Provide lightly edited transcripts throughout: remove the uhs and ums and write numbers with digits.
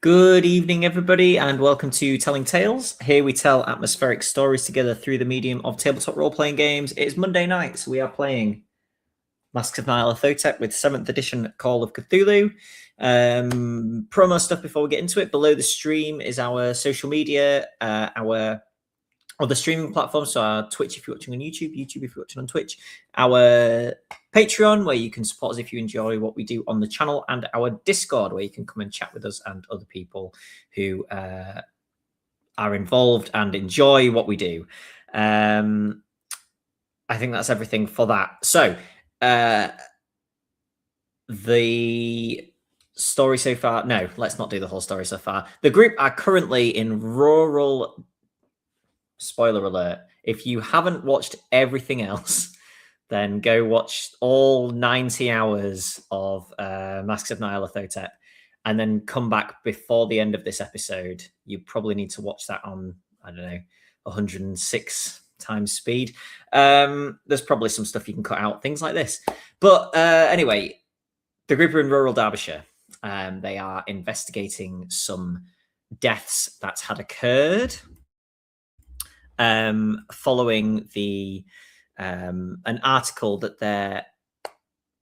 Good evening, everybody, and welcome to Telling Tales. Here we tell atmospheric stories together through the medium of tabletop role-playing games. It's Monday night, so we are playing Masks of Nyarlathotep with 7th edition Call of Cthulhu. Promo stuff before we get into it. Below the stream is our social media, our other streaming platforms, so our Twitch if you're watching on YouTube, YouTube if you're watching on Twitch, our Patreon where you can support us if you enjoy what we do on the channel, and our Discord where you can come and chat with us and other people who are involved and enjoy what we do. I think that's everything for that. So the story so far, no, let's not do the whole story so far. The group are currently in rural... Spoiler alert, if you haven't watched everything else, then go watch all 90 hours of Masks of Nyarlathotep and then come back before the end of this episode. You probably need to watch that on, I don't know, 106 times speed. There's probably some stuff you can cut out, things like this. But anyway, the group are in rural Derbyshire. They are investigating some deaths that had occurred following the an article that their,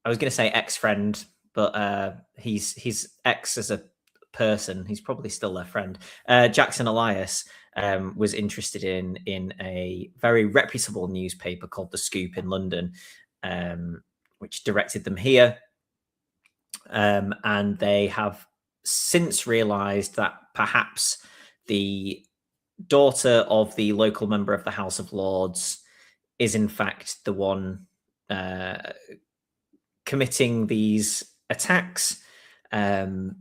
I was going to say ex-friend, but he's ex as a person. He's probably still their friend. Jackson Elias was interested in a very reputable newspaper called The Scoop in London, which directed them here. And they have since realized that perhaps the daughter of the local member of the House of Lords is in fact the one committing these attacks, and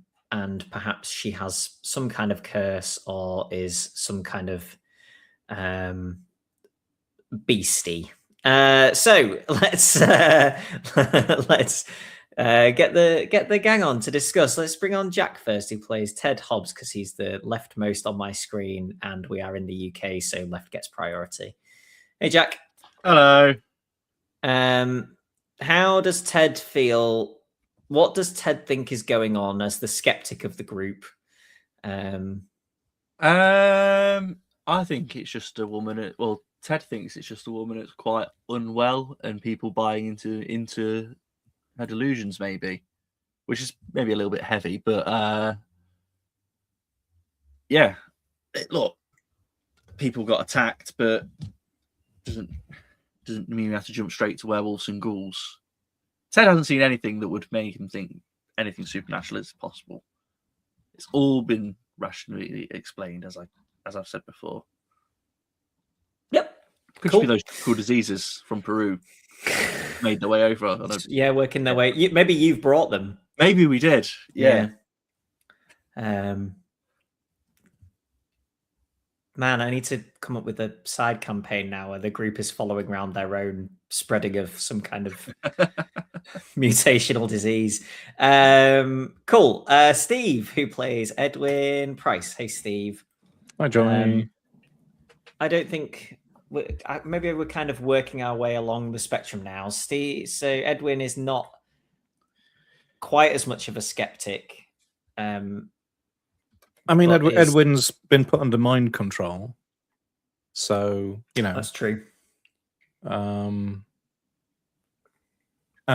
perhaps she has some kind of curse or is some kind of beastie. So let's get the gang on to discuss. Let's bring on Jack first, who plays Ted Hobbs, because he's the leftmost on my screen, and we are in the UK, so left gets priority. Hey, Jack. Hello. How does Ted feel? What does Ted think is going on as the skeptic of the group? I think it's just a woman. Well, Ted thinks it's just a woman that's quite unwell, and people buying into her delusions, maybe, which is maybe a little bit heavy, but yeah. Look, people got attacked, but doesn't mean we have to jump straight to werewolves and ghouls. Ted hasn't seen anything that would make him think anything supernatural is possible. It's all been rationally explained, as I've said before. Yep. Could just be those cool diseases from Peru made their way over. Yeah, working their way. Maybe you've brought them. Maybe we did. Yeah. Man, I need to come up with a side campaign now where the group is following around their own spreading of some kind of mutational disease. Cool. Steve, who plays Edwin Price. Hey, Steve. Hi, Jonny. I don't think... maybe we're kind of working our way along the spectrum now. Steve, so Edwin is not quite as much of a skeptic. I mean, Edwin's been put under mind control, so you know that's true. And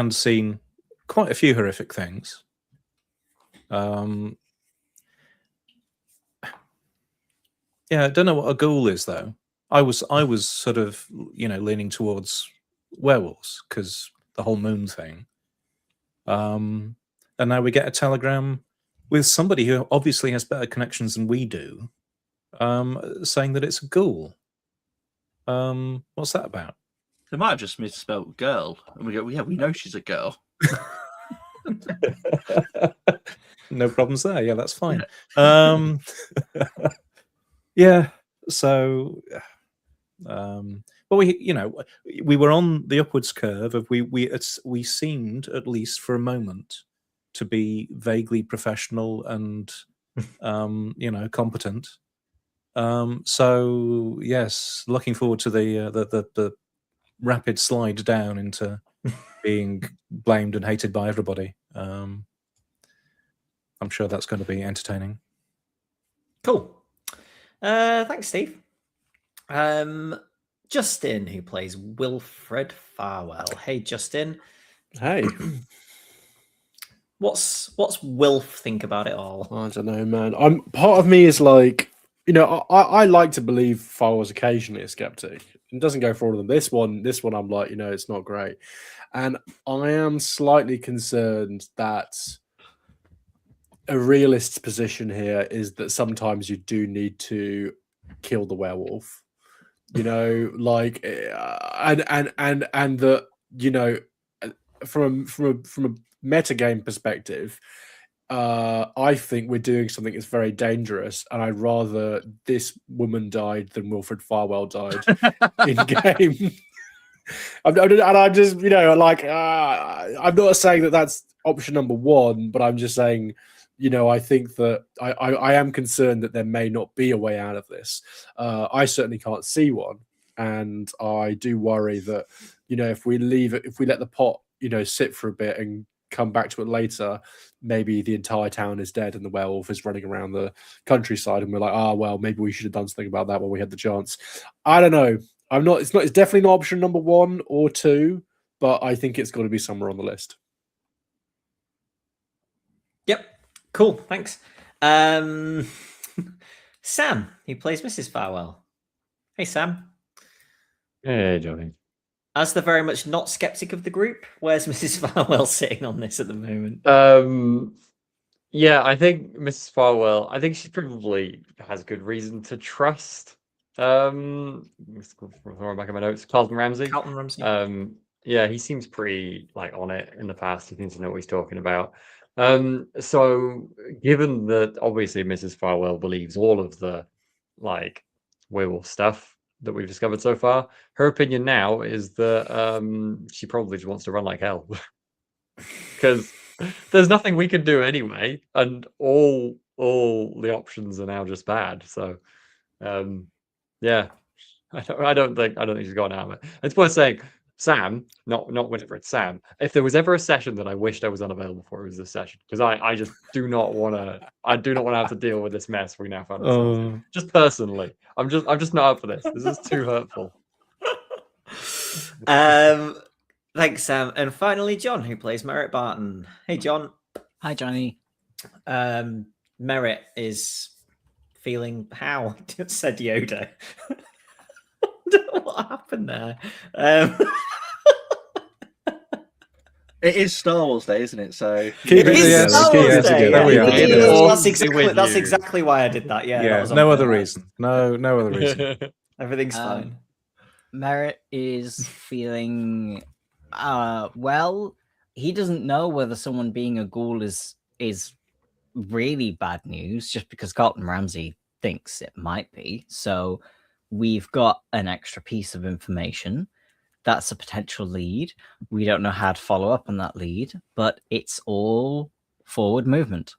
seen quite a few horrific things. Yeah, I don't know what a ghoul is though. I was sort of, you know, leaning towards werewolves because the whole moon thing. And now we get a telegram with somebody who obviously has better connections than we do, saying that it's a ghoul. What's that about? They might have just misspelled girl. And we go, yeah, we know she's a girl. No problems there. Yeah, that's fine. Yeah, so... but we, you know, we were on the upwards curve of we seemed, at least for a moment, to be vaguely professional and you know, competent. So yes, looking forward to the rapid slide down into being blamed and hated by everybody. I'm sure that's going to be entertaining. Cool. Thanks, Steve. Justin, who plays Wilfred Farwell. Hey, Justin. Hey. What's Wilf think about it all? I don't know, man. Part of me is like, I like to believe Farwell's occasionally a skeptic. It doesn't go for all of them. This one, I'm like, it's not great. And I am slightly concerned that a realist's position here is that sometimes you do need to kill the werewolf. Like, and that, from a metagame perspective, I think we're doing something that's very dangerous, and I'd rather this woman died than Wilfred Farwell died in game. I'm just, I'm not saying that that's option number one, but I'm just saying, I think that I am concerned that there may not be a way out of this. I certainly can't see one, and I do worry that, if we let the pot, sit for a bit and come back to it later, maybe the entire town is dead and the werewolf is running around the countryside, and we're like, well, maybe we should have done something about that when we had the chance. I don't know. It's definitely not option number 1 or 2, but I think it's got to be somewhere on the list. Yep. Cool. Thanks. Sam, he plays Mrs. Farwell. Hey, Sam. Hey, Jonny. As the very much not skeptic of the group, where's Mrs. Farwell sitting on this at the moment? Yeah, I think Mrs. Farwell, I think she probably has good reason to trust. Throwing back in my notes, Carlton Ramsey. Yeah, he seems pretty on it in the past. He seems to know what he's talking about. So given that obviously Mrs. Farwell believes all of the werewolf stuff that we've discovered so far, her opinion now is that she probably just wants to run like hell. Because there's nothing we can do anyway, and all the options are now just bad. So yeah, I don't think she's gone out of it. It's worth saying, Sam, not whenever it's Sam. If there was ever a session that I wished I was unavailable for, it was this session, because I just do not want to. I do not want to have to deal with this mess we now find ourselves. Just personally, I'm just not up for this. This is too hurtful. Thanks, Sam. And finally, John, who plays Merritt Barton. Hey, John. Hi, Johnny. Merritt is feeling how? Said Yoda. I don't know what happened there. It is Star Wars Day, isn't it? So it is Star Wars Day. There we are. That's exactly why I did that. Yeah. That no other reason. No other reason. Everything's fine. Merritt is feeling well. He doesn't know whether someone being a ghoul is really bad news, just because Carlton Ramsey thinks it might be. So we've got an extra piece of information. That's a potential lead. We don't know how to follow up on that lead, but it's all forward movement.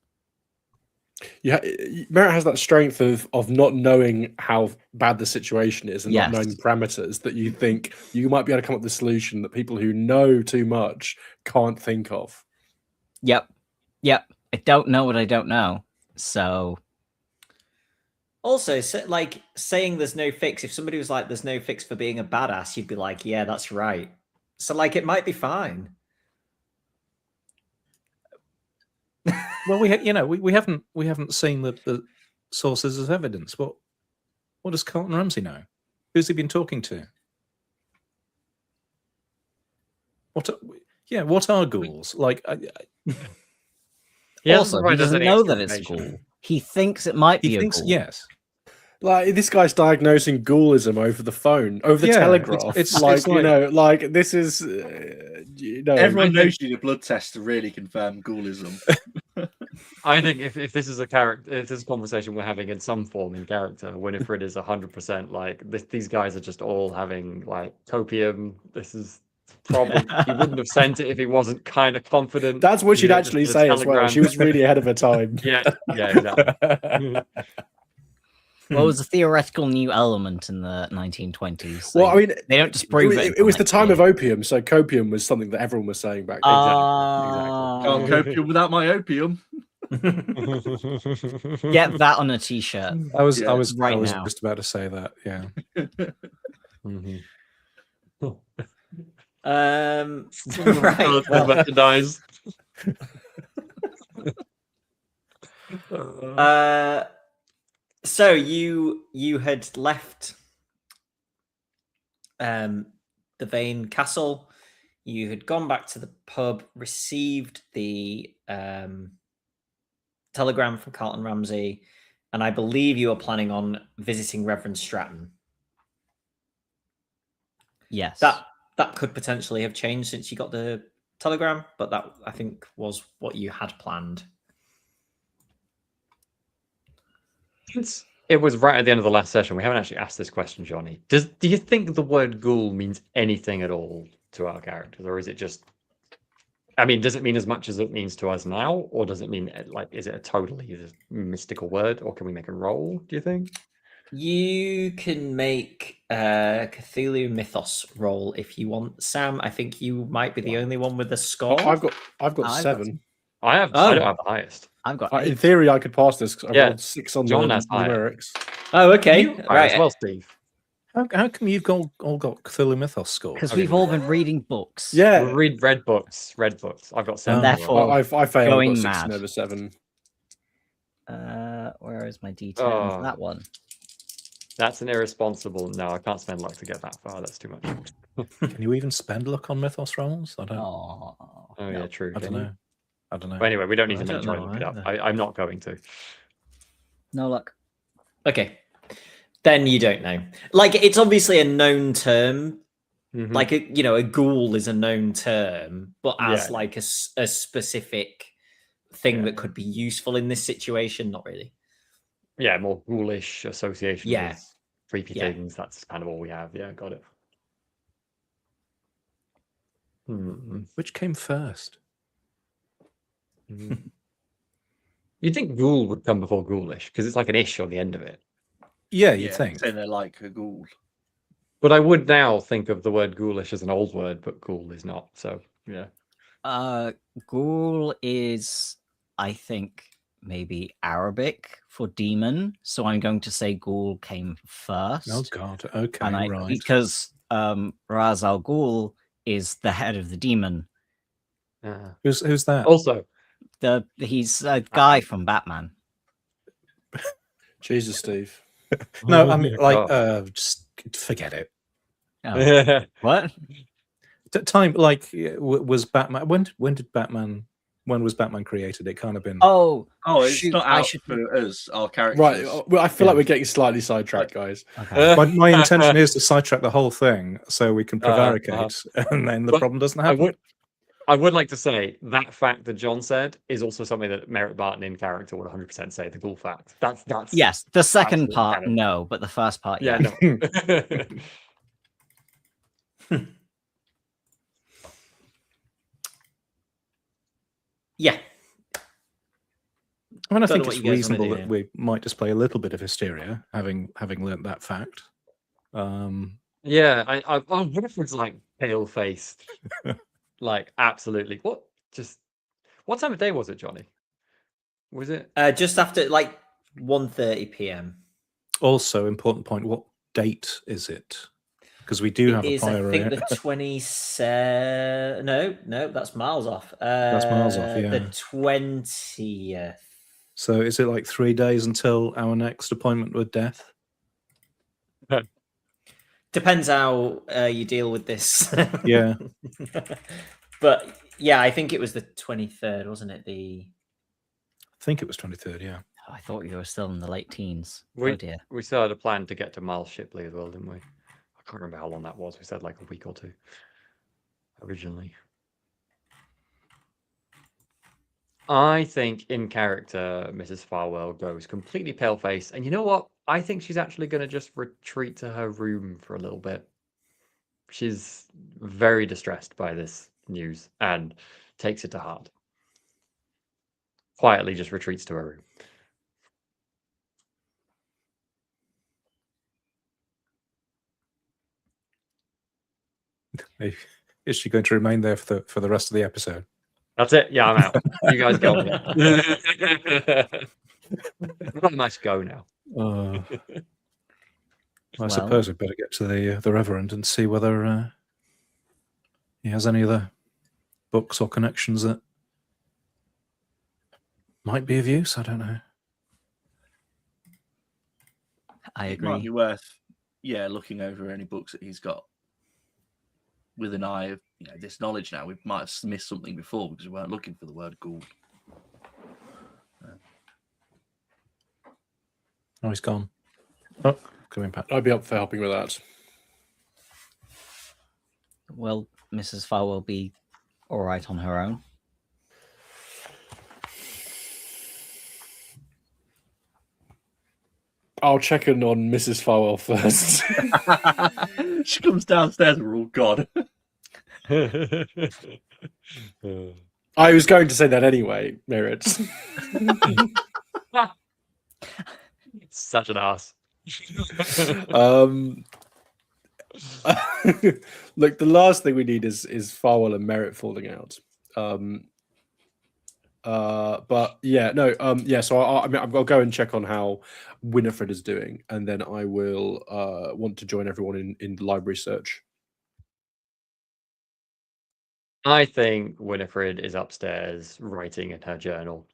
Yeah, Merritt has that strength of not knowing how bad the situation is and not knowing parameters, that you think you might be able to come up with a solution that people who know too much can't think of. Yep. I don't know what I don't know. So also, saying there's no fix, if somebody was like, there's no fix for being a badass, you'd be like, yeah, that's right. So it might be fine. Well, we haven't seen the sources as evidence. What does Carlton Ramsey know? Who's he been talking to? What are ghouls like? He doesn't know that it's a ghoul. He thinks it might be a ghoul. Yes. Like, this guy's diagnosing ghoulism over the phone, over the telegraph. It's this is, everyone knows you need a blood test to really confirm ghoulism. I think if this is a character, if this is a conversation we're having in some form in character, Winifred is 100% these guys are just all having copium. This is probably, he wouldn't have sent it if he wasn't kind of confident. That's what she'd actually say as well. She was really ahead of her time. Yeah, exactly. What was a theoretical new element in the 1920s? Well, I mean, they don't just prove it. It was the time of opium, so copium was something that everyone was saying back then. Can't copium without my opium. Get that on a t-shirt. I was Right now. just about to say that. Yeah. Mhm. Right. Well, merchandise. so you had left the Vane Castle. You had gone back to the pub, received the telegram from Carlton Ramsey, and I believe you were planning on visiting Reverend Stratton. Yes. That could potentially have changed since you got the telegram, but that I think was what you had planned. It was right at the end of the last session. We haven't actually asked this question, Johnny. Do you think the word ghoul means anything at all to our characters, or is it just? I mean, does it mean as much as it means to us now, or does it mean like is it a totally mystical word, or can we make a roll? Do you think? You can make a Cthulhu Mythos roll if you want, Sam. I think you might be the only one with a score. I've got 7. I don't have the highest. I've got In 8. theory, I could pass this because I've Yeah, got 6 on John the has higher. numerics. Oh, okay. Right. As well, Steve. How come you've all got Cthulhu Mythos scores? Because we've all been reading books. Yeah. We read red books. I've got 7. Therefore, I failed. I've going got 6 mad. over 7. Where is my D10? Oh. That one. That's an irresponsible. No, I can't spend luck to get that far. That's too much. Can you even spend luck on Mythos rolls? I don't. Oh, Yeah, true. I don't know. I don't know. But anyway, we don't need I to make don't Troy know look it up. either. I'm not going to. No luck. Okay. Then you don't know. Like, it's obviously a known term. Mhm. Like, a ghoul is a known term, but as Yeah. like a specific thing Yeah. that could be useful in this situation, not really. Yeah, more ghoulish association Yeah. with creepy Yeah. things. That's kind of all we have. Yeah, got it. Hmm. Which came first? You'd think ghoul would come before ghoulish because it's like an ish on the end of it. Yeah, you think. Say they're like a ghoul. But I would now think of the word ghoulish as an old word, but ghoul is not. So yeah. Ghoul is, I think, maybe Arabic for demon. So I'm going to say ghoul came first. Oh God. Okay. And right. because Raz Al Ghul is the head of the demon. Who's that? Also, he's a guy from Batman. Jesus, Steve. No, I mean, like, just forget it. Oh. What? Time, like, was Batman? When did Batman? When was Batman created? It can't have been. Oh, it's shoot, not I out should- for us, our characters. Right. Well, I feel like we're getting slightly sidetracked, guys. Okay. My intention is to sidetrack the whole thing so we can prevaricate, and then the But problem doesn't happen. I would like to say that fact that John said is also something that Merritt Barton in character would 100% say. The ghoul fact. That's Yes, the second absolute part, canon. no, but the first part, Yeah, yeah. no. Yeah. I mean, I Don't think know what it's you guys wanna reasonable do that here. we might display a little bit of hysteria, having learnt that fact. Yeah, I reference like pale faced, like absolutely. What time of day was it, Johnny? Was it? Just after like 1:30 p.m. Also, important point: what date is it? Because we do have a Is I prior. think the 27th. No, that's miles off. That's miles off, The yeah. 20th. So, is it like 3 days until our next appointment with death? Depends how you deal with this. Yeah. But yeah, I think it was the 23rd, wasn't it? I think it was 23rd. Yeah. Oh, I thought you were still in the late teens. We, Oh dear. we still had a plan to get to Miles Shipley as well, didn't we? I can't remember how long that was. We said like a week or two originally. I think in character, Mrs. Farwell goes completely pale face. And you know what? I think she's actually going to just retreat to her room for a little bit. She's very distressed by this news and takes it to heart. Quietly just retreats to her room. Is she going to remain there for the rest of the episode? That's it. Yeah, I'm out. You guys go on. I must go now. I suppose we'd better get to the Reverend and see whether he has any other books or connections that might be of use. I don't know. I It might be agree. worth, looking over any books that he's got with an eye of this knowledge. Now we might have missed something before because we weren't looking for the word Gould. Oh, he's gone. Oh, coming back. I'd be up for helping with that. Will Mrs. Farwell will be all right on her own? I'll check in on Mrs. Farwell first. She comes downstairs and we're all gone. I was going to say that anyway, Merritt. Such an ass. Look, the last thing we need is Farwell and Merritt falling out. But yeah, no, yeah. So I'll go and check on how Winifred is doing, and then I will want to join everyone in the library search. I think Winifred is upstairs writing in her journal.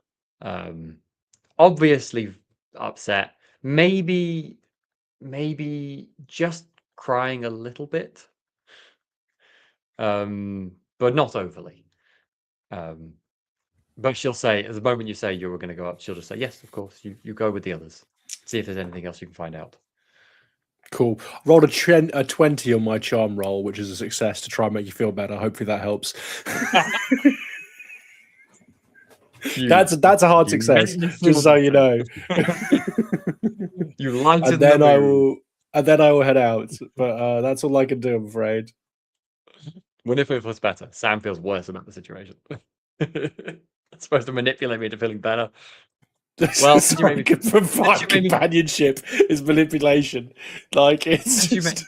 Obviously upset. Maybe just crying a little bit. But not overly. But she'll say, at the moment you say you were going to go up, she'll just say, yes, of course, you go with the others. See if there's anything else you can find out. Cool. Rolled a 20 on my charm roll, which is a success to try and make you feel better. Hopefully that helps. That's a hard success, just so you know. You lighten and then the I mood. will head out. But that's all I can do, I'm afraid. Winifred feels better. Sam feels worse about the situation. It's supposed to manipulate me into feeling better. Well, Sorry, provide companionship is manipulation. Like it's just...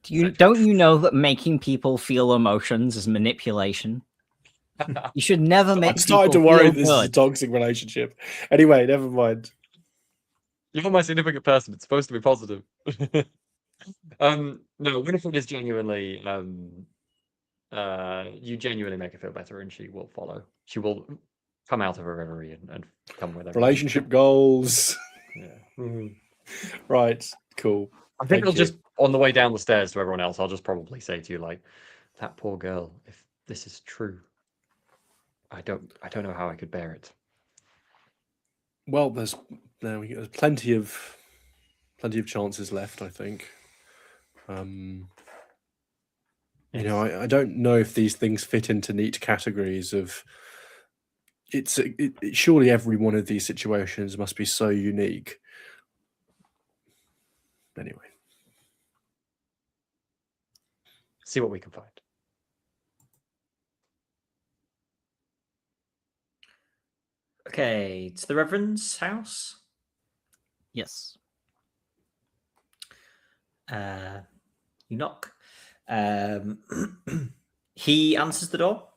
Don't you know that making people feel emotions is manipulation? You should never make. I'm starting to worry feel this good. is a toxic relationship. Anyway, never mind. You're my significant person. It's supposed to be positive. No, Winifred is genuinely. You genuinely make her feel better, and she will follow. She will come out of her reverie and come with everyone. Relationship goals. Yeah. Right. Cool. I think I'll just, on the way down the stairs to everyone else, I'll just probably say to you, like, that poor girl, if this is true, I don't know how I could bear it. Well, there's plenty of chances left, I think. You know, I don't know if these things fit into neat categories of. Surely every one of these situations must be so unique. Anyway, see what we can find. Okay, to the Reverend's house. Yes. You knock. He answers the door.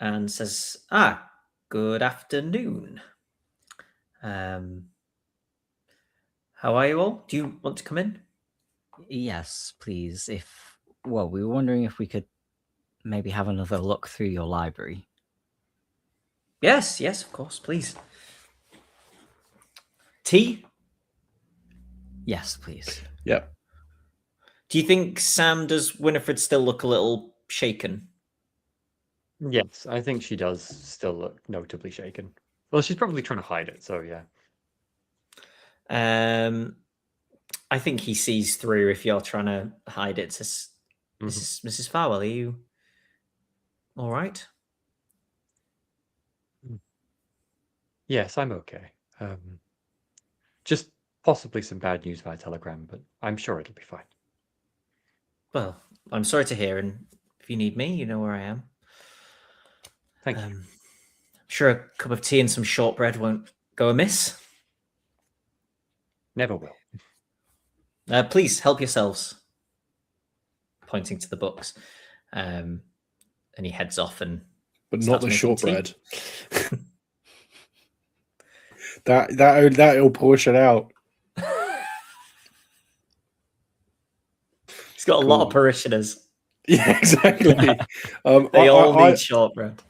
And says, good afternoon. How are you all? Do you want to come in? Yes, please. We were wondering if we could maybe have another look through your library. Yes, of course, please. Tea? Yes, please. Yep. Do you think does Winifred still look a little shaken? Yes, I think she does still look notably shaken. Well, she's probably trying to hide it, so yeah. I think he sees through if you're trying to hide it. Says, Mrs. Farwell, are you all right? Yes, I'm okay. Just possibly some bad news via telegram, but I'm sure it'll be fine. Well, I'm sorry to hear, and if you need me, you know where I am. Thank you. I'm sure a cup of tea and some shortbread won't go amiss. Never will. Please help yourselves. Pointing to the books. and he heads off and. But not starts the making tea. shortbread. that'll portion out. He's got a lot of parishioners. Yeah, exactly. They all need shortbread.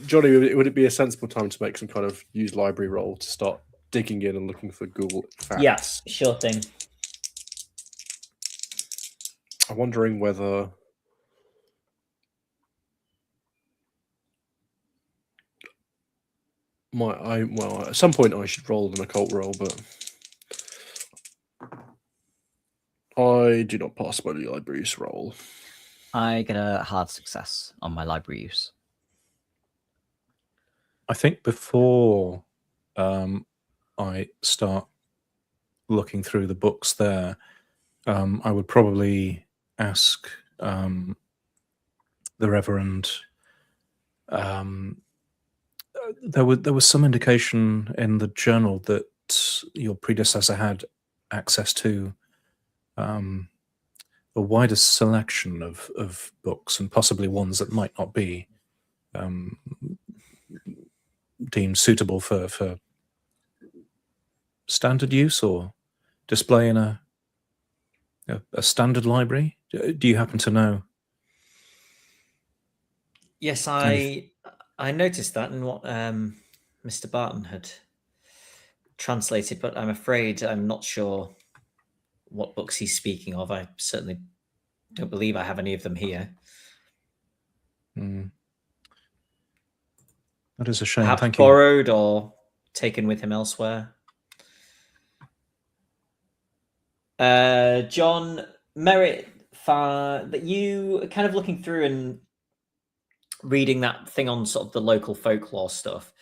Johnny, would it be a sensible time to make some kind of use library roll to start digging in and looking for Google facts? Yes, sure thing. I'm wondering whether at some point I should roll an occult roll, but I do not pass my library use roll. I get a hard success on my library use. I think before I start looking through the books there, I would probably ask the Reverend. There was some indication in the journal that your predecessor had access to a wider selection of books, and possibly ones that might not be deemed suitable for standard use or display in a standard library. Do you happen to know? Yes, I noticed that in what Mr. Barton had translated, but I'm afraid I'm not sure what books he's speaking of. I certainly don't believe I have any of them here. That is a shame. Perhaps Thank you. Borrowed or taken with him elsewhere. John Merritt, that you kind of looking through and reading that thing on sort of the local folklore stuff,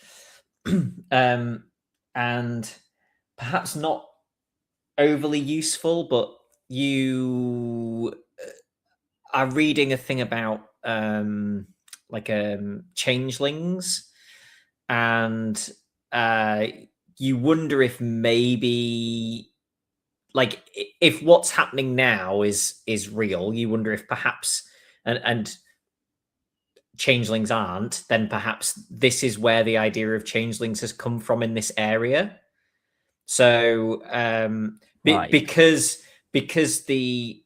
and perhaps not overly useful, but you are reading a thing about changelings, and you wonder if maybe if what's happening now is real. You wonder if perhaps and changelings aren't, then perhaps this is where the idea of changelings has come from in this area. So Right. because the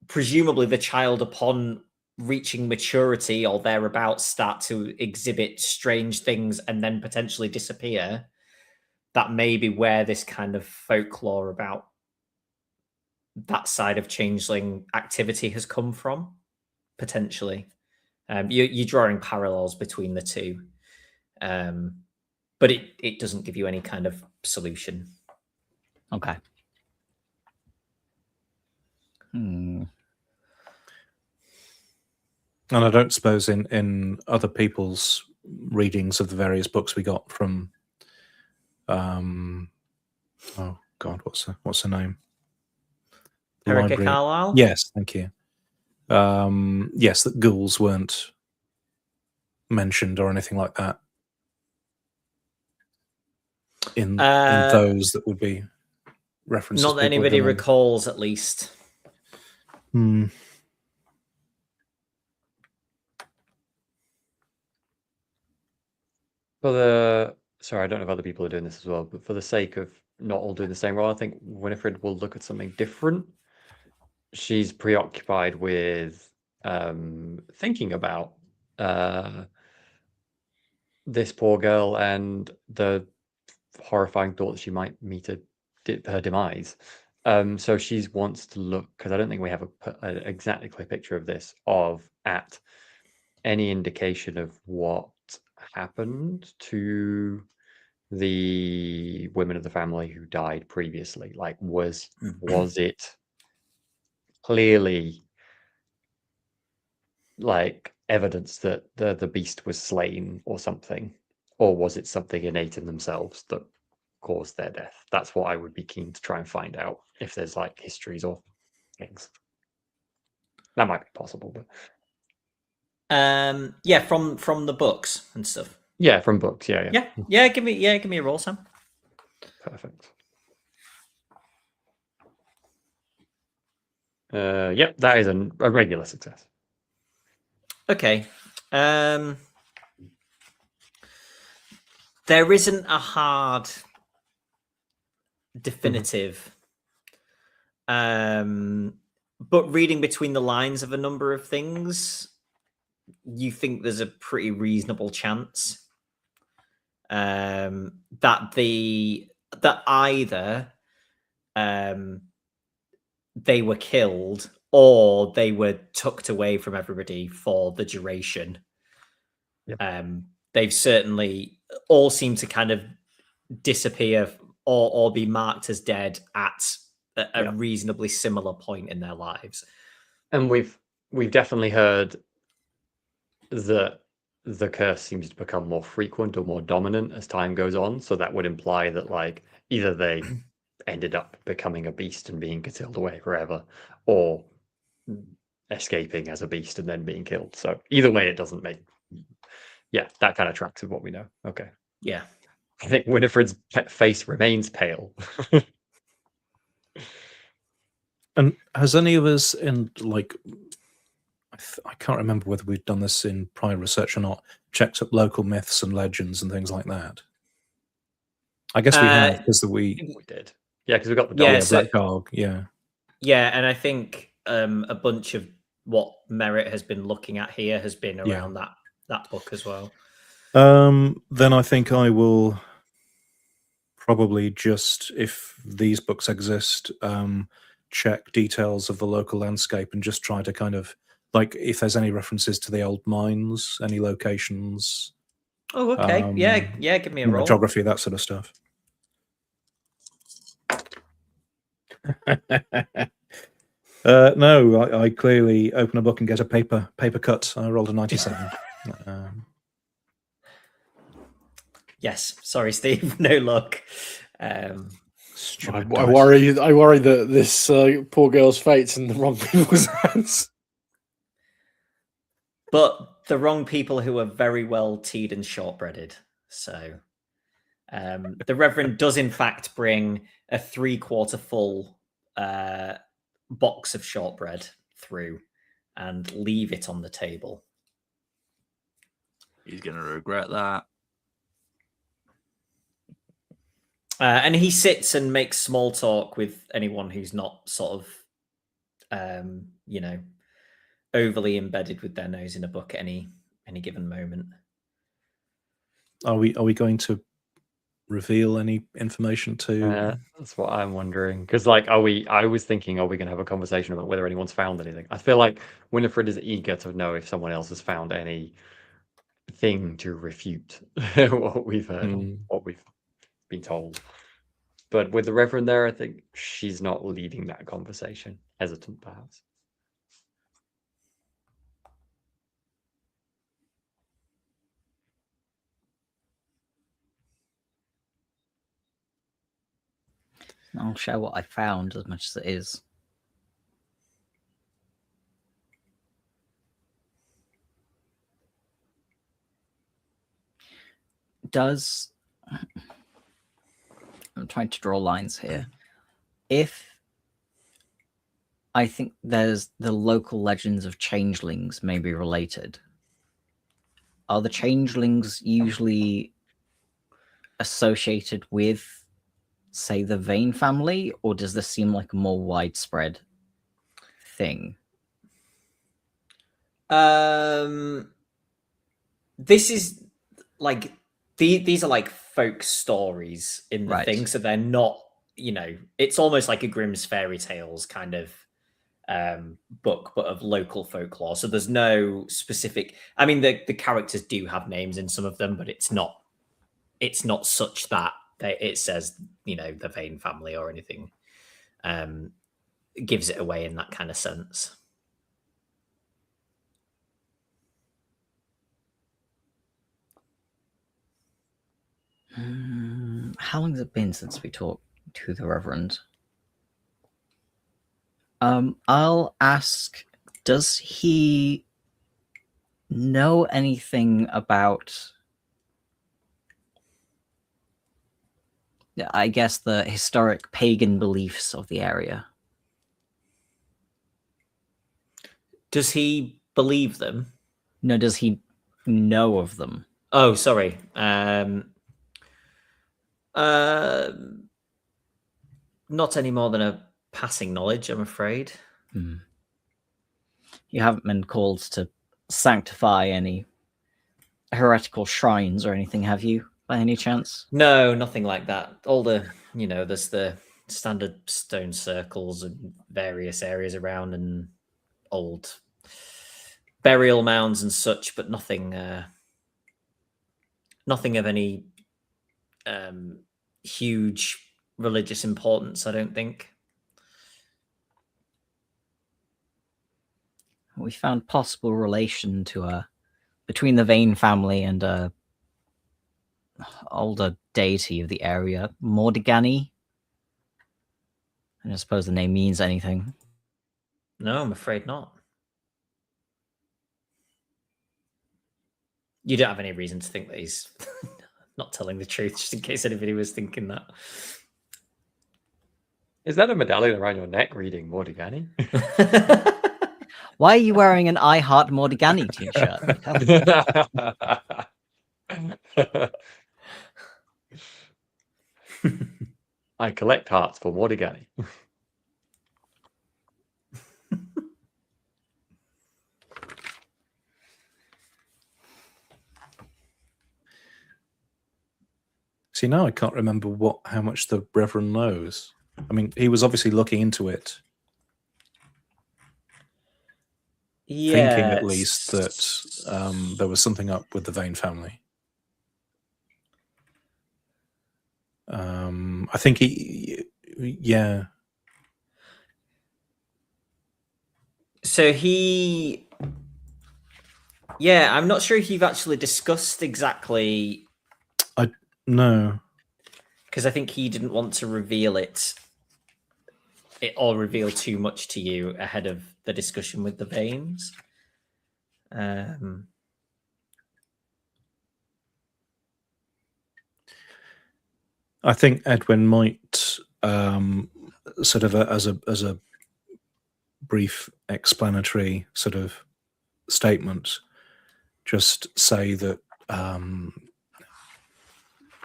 presumably the child, upon reaching maturity or thereabouts, start to exhibit strange things and then potentially disappear, that may be where this kind of folklore about that side of changeling activity has come from, potentially. You're drawing parallels between the two, but it doesn't give you any kind of solution. Okay. And I don't suppose in other people's readings of the various books we got from, oh God, what's her name? Erica Carlisle? Yes, thank you. Yes, that ghouls weren't mentioned or anything like that in those that would be references. Not that anybody recalls, at least. Sorry, I don't know if other people are doing this as well, but for the sake of not all doing the same role, I think Winifred will look at something different. She's preoccupied with thinking about this poor girl and the horrifying thought that she might meet her demise. So she wants to look, because I don't think we have an exactly clear picture of this, at any indication of what happened to the women of the family who died previously. Like, was it clearly like evidence that the beast was slain or something, or was it something innate in themselves that caused their death? That's what I would be keen to try and find out, if there's like histories or things. That might be possible, but yeah, from the books and stuff. Yeah, from books. Yeah. Give me a roll, Sam. Perfect. Yep, that is a regular success. Okay. There isn't a hard definitive, but reading between the lines of a number of things, you think there's a pretty reasonable chance that either they were killed or they were tucked away from everybody for the duration. Yep. They've certainly all seemed to kind of disappear or be marked as dead at a reasonably similar point in their lives. And we've definitely heard that the curse seems to become more frequent or more dominant as time goes on. So that would imply that like either they ended up becoming a beast and being concealed away forever, or escaping as a beast and then being killed. So either way, it doesn't make that kind of tracks with what we know. Okay. Yeah. I think Winifred's face remains pale. And has any of us in like, I can't remember whether we've done this in prior research or not, checked up local myths and legends and things like that? I guess we have, because we did. Yeah, because we got the Yeah, dog. so- Black Dog, yeah. Yeah, and I think a bunch of what Merritt has been looking at here has been around that book as well. Then I think I will probably just, if these books exist, check details of the local landscape and just try to kind of, like, if there's any references to the old mines, any locations. Oh, okay. Yeah, give me a roll. Geography, that sort of stuff. No, I clearly open a book and get a paper cut. I rolled a 97. Yes, sorry, Steve, no luck. I worry that this poor girl's fate's in the wrong people's hands. But the wrong people who are very well teed and shortbreaded. So the Reverend does in fact bring a 3/4 full box of shortbread through and leave it on the table. He's going to regret that. And he sits and makes small talk with anyone who's not sort of, overly embedded with their nose in a book at any given moment. Are we going to reveal any information to? That's what I'm wondering. Because, like, I was thinking, are we going to have a conversation about whether anyone's found anything? I feel like Winifred is eager to know if someone else has found anything to refute what we've heard, what we've been told. But with the Reverend there, I think she's not leading that conversation. Hesitant, perhaps. I'll share what I found as much as it is. I'm trying to draw lines here. If I think there's the local legends of changelings may be related, are the changelings usually associated with, say, the Vane family, or does this seem like a more widespread thing? This is like these are like folk stories in the thing, so they're not, it's almost like a Grimm's fairy tales kind of book, but of local folklore. So there's no specific. I mean, the characters do have names in some of them, but it's not such that it says, the Vane family or anything. Gives it away in that kind of sense. How long has it been since we talked to the Reverend? I'll ask, does he know anything about, I guess, the historic pagan beliefs of the area? Does he believe them? No, does he know of them? Oh, sorry. Not any more than a passing knowledge, I'm afraid. Hmm. You haven't been called to sanctify any heretical shrines or anything, have you, by any chance? No, nothing like that. All the, there's the standard stone circles and various areas around and old burial mounds and such, but nothing of any huge religious importance, I don't think. We found possible relation to between the Vane family and a older deity of the area, Mordigani. I don't suppose the name means anything. No, I'm afraid not. You don't have any reason to think that he's not telling the truth, just in case anybody was thinking that. Is that a medallion around your neck reading Mordigani? Why are you wearing an I Heart Mordigani t-shirt? I collect hearts for Mordigani. See, now I can't remember how much the Reverend knows. I mean, he was obviously looking into it, thinking at least that there was something up with the Vane family. I think yeah. So I'm not sure if you've actually discussed exactly. No, because I think he didn't want to reveal it or reveal too much to you ahead of the discussion with the Vanes. I think Edwin might sort of as a brief explanatory sort of statement, just say that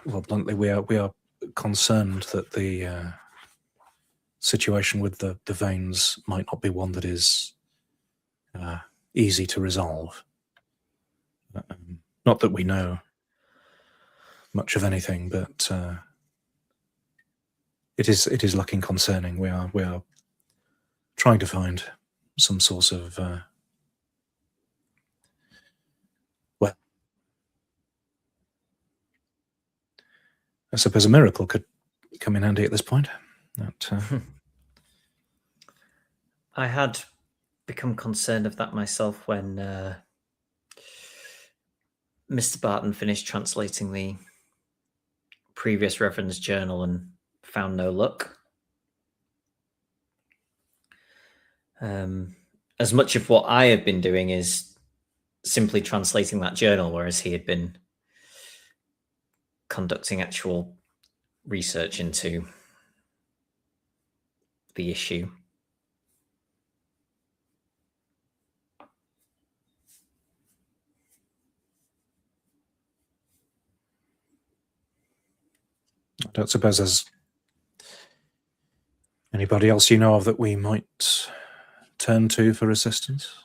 well, bluntly, we are concerned that the situation with the Vanes might not be one that is easy to resolve. Not that we know much of anything, but it is looking concerning. We are trying to find some source of well, I suppose a miracle could come in handy at this point. I had become concerned of that myself when Mr. Barton finished translating the previous Reverend's journal and found no luck. As much of what I have been doing is simply translating that journal, whereas he had been conducting actual research into the issue. I don't suppose there's anybody else you know of that we might turn to for assistance?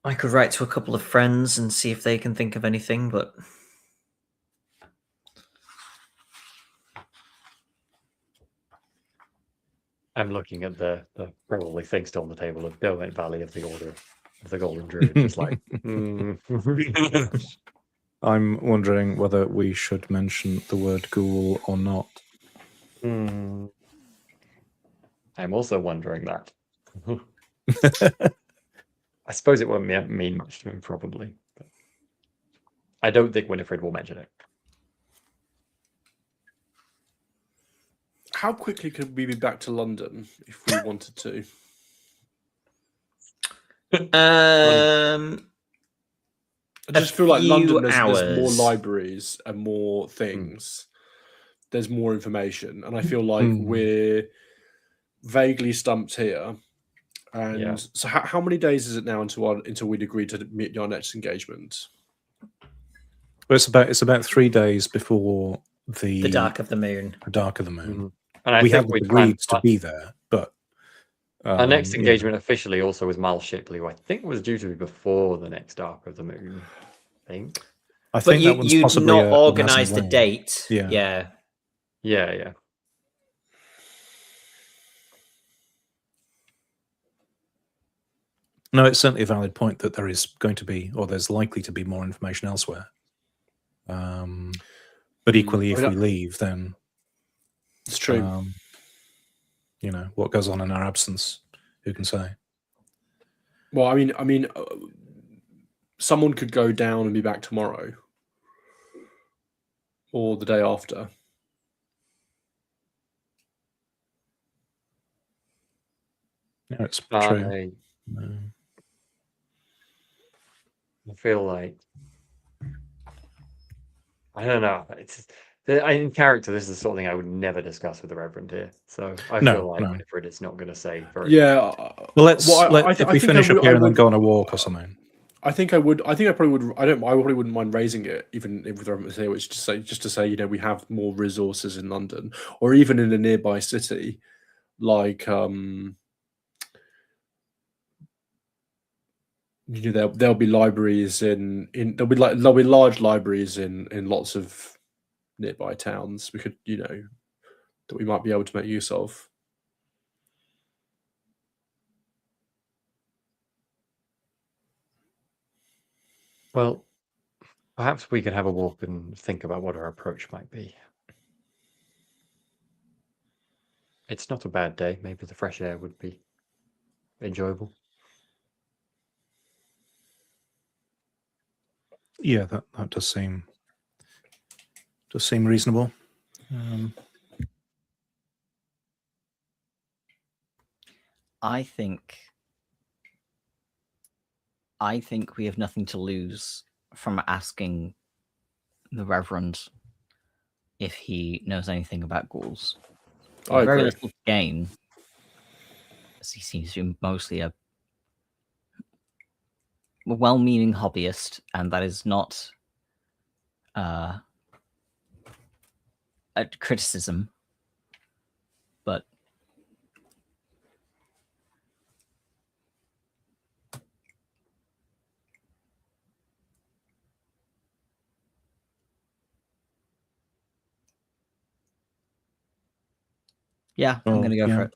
I could write to a couple of friends and see if they can think of anything, but I'm looking at the probably thing still on the table of Donut Valley of the Order of the Golden Druid, just like. I'm wondering whether we should mention the word ghoul or not. I'm also wondering that. I suppose it won't mean much to him, probably. But I don't think Winifred will mention it. How quickly could we be back to London if we wanted to? I just feel like London, there's more libraries and more things. There's more information. And I feel like we're vaguely stumped here. And so how many days is it now until we'd agree to meet our next engagement? Well, it's about 3 days before the dark of the moon. The dark of the moon. Mm-hmm. And we haven't agreed to be there, but our next engagement officially also was Miles Shipley, who I think was due to be before the next dark of the moon. I think that one's you'd possibly not organise the date. Yeah. No, it's certainly a valid point that there is going to be, or there's likely to be, more information elsewhere. But equally, if we leave, then it's true. You know, what goes on in our absence, who can say? Well, I mean, someone could go down and be back tomorrow, or the day after. Yeah, it's true. I feel like I don't know. It's in character. This is the sort of thing I would never discuss with the Reverend here. So I feel like Winifred is not going to say very. Yeah. Well, if we finish up here and then go on a walk or something. I probably would. I probably wouldn't mind raising it, even if the Reverend here, which just to say, you know, we have more resources in London, or even in a nearby city, like you know, there'll be libraries there'll be large libraries in lots of nearby towns. We could, you know, that we might be able to make use of. Well, perhaps we could have a walk and think about what our approach might be. It's not a bad day. Maybe the fresh air would be enjoyable. Yeah, that does seem reasonable. I think we have nothing to lose from asking the Reverend if he knows anything about ghouls. Very little to gain, as he seems to be mostly a well-meaning hobbyist, and that is not a criticism, but yeah, I'm going to go for it.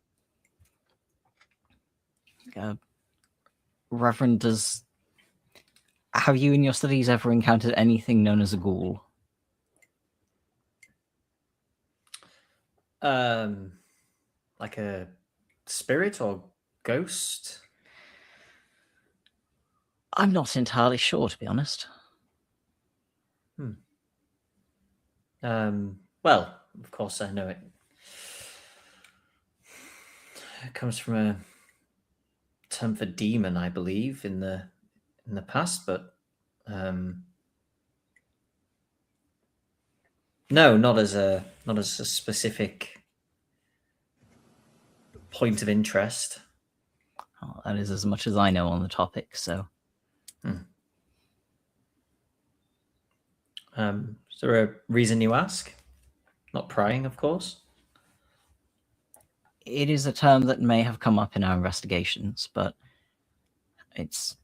Reverend, have you in your studies ever encountered anything known as a ghoul? Like a spirit or ghost? I'm not entirely sure, to be honest. Well, of course I know it. It comes from a term for demon, I believe, in the past, but no, not as a specific point of interest. Oh, that is as much as I know on the topic. So, is there a reason you ask? Not prying, of course. It is a term that may have come up in our investigations, but it's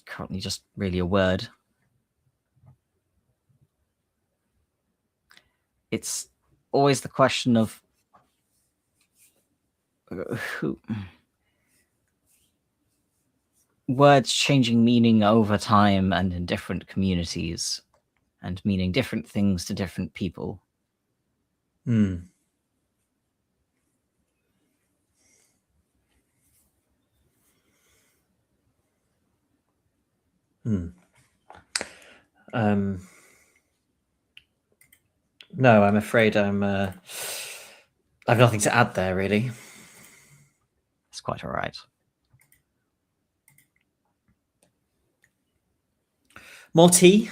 currently just really a word. It's always the question of who. Words changing meaning over time and in different communities, and meaning different things to different people. No, I'm afraid I have nothing to add there, really. It's quite all right. More tea?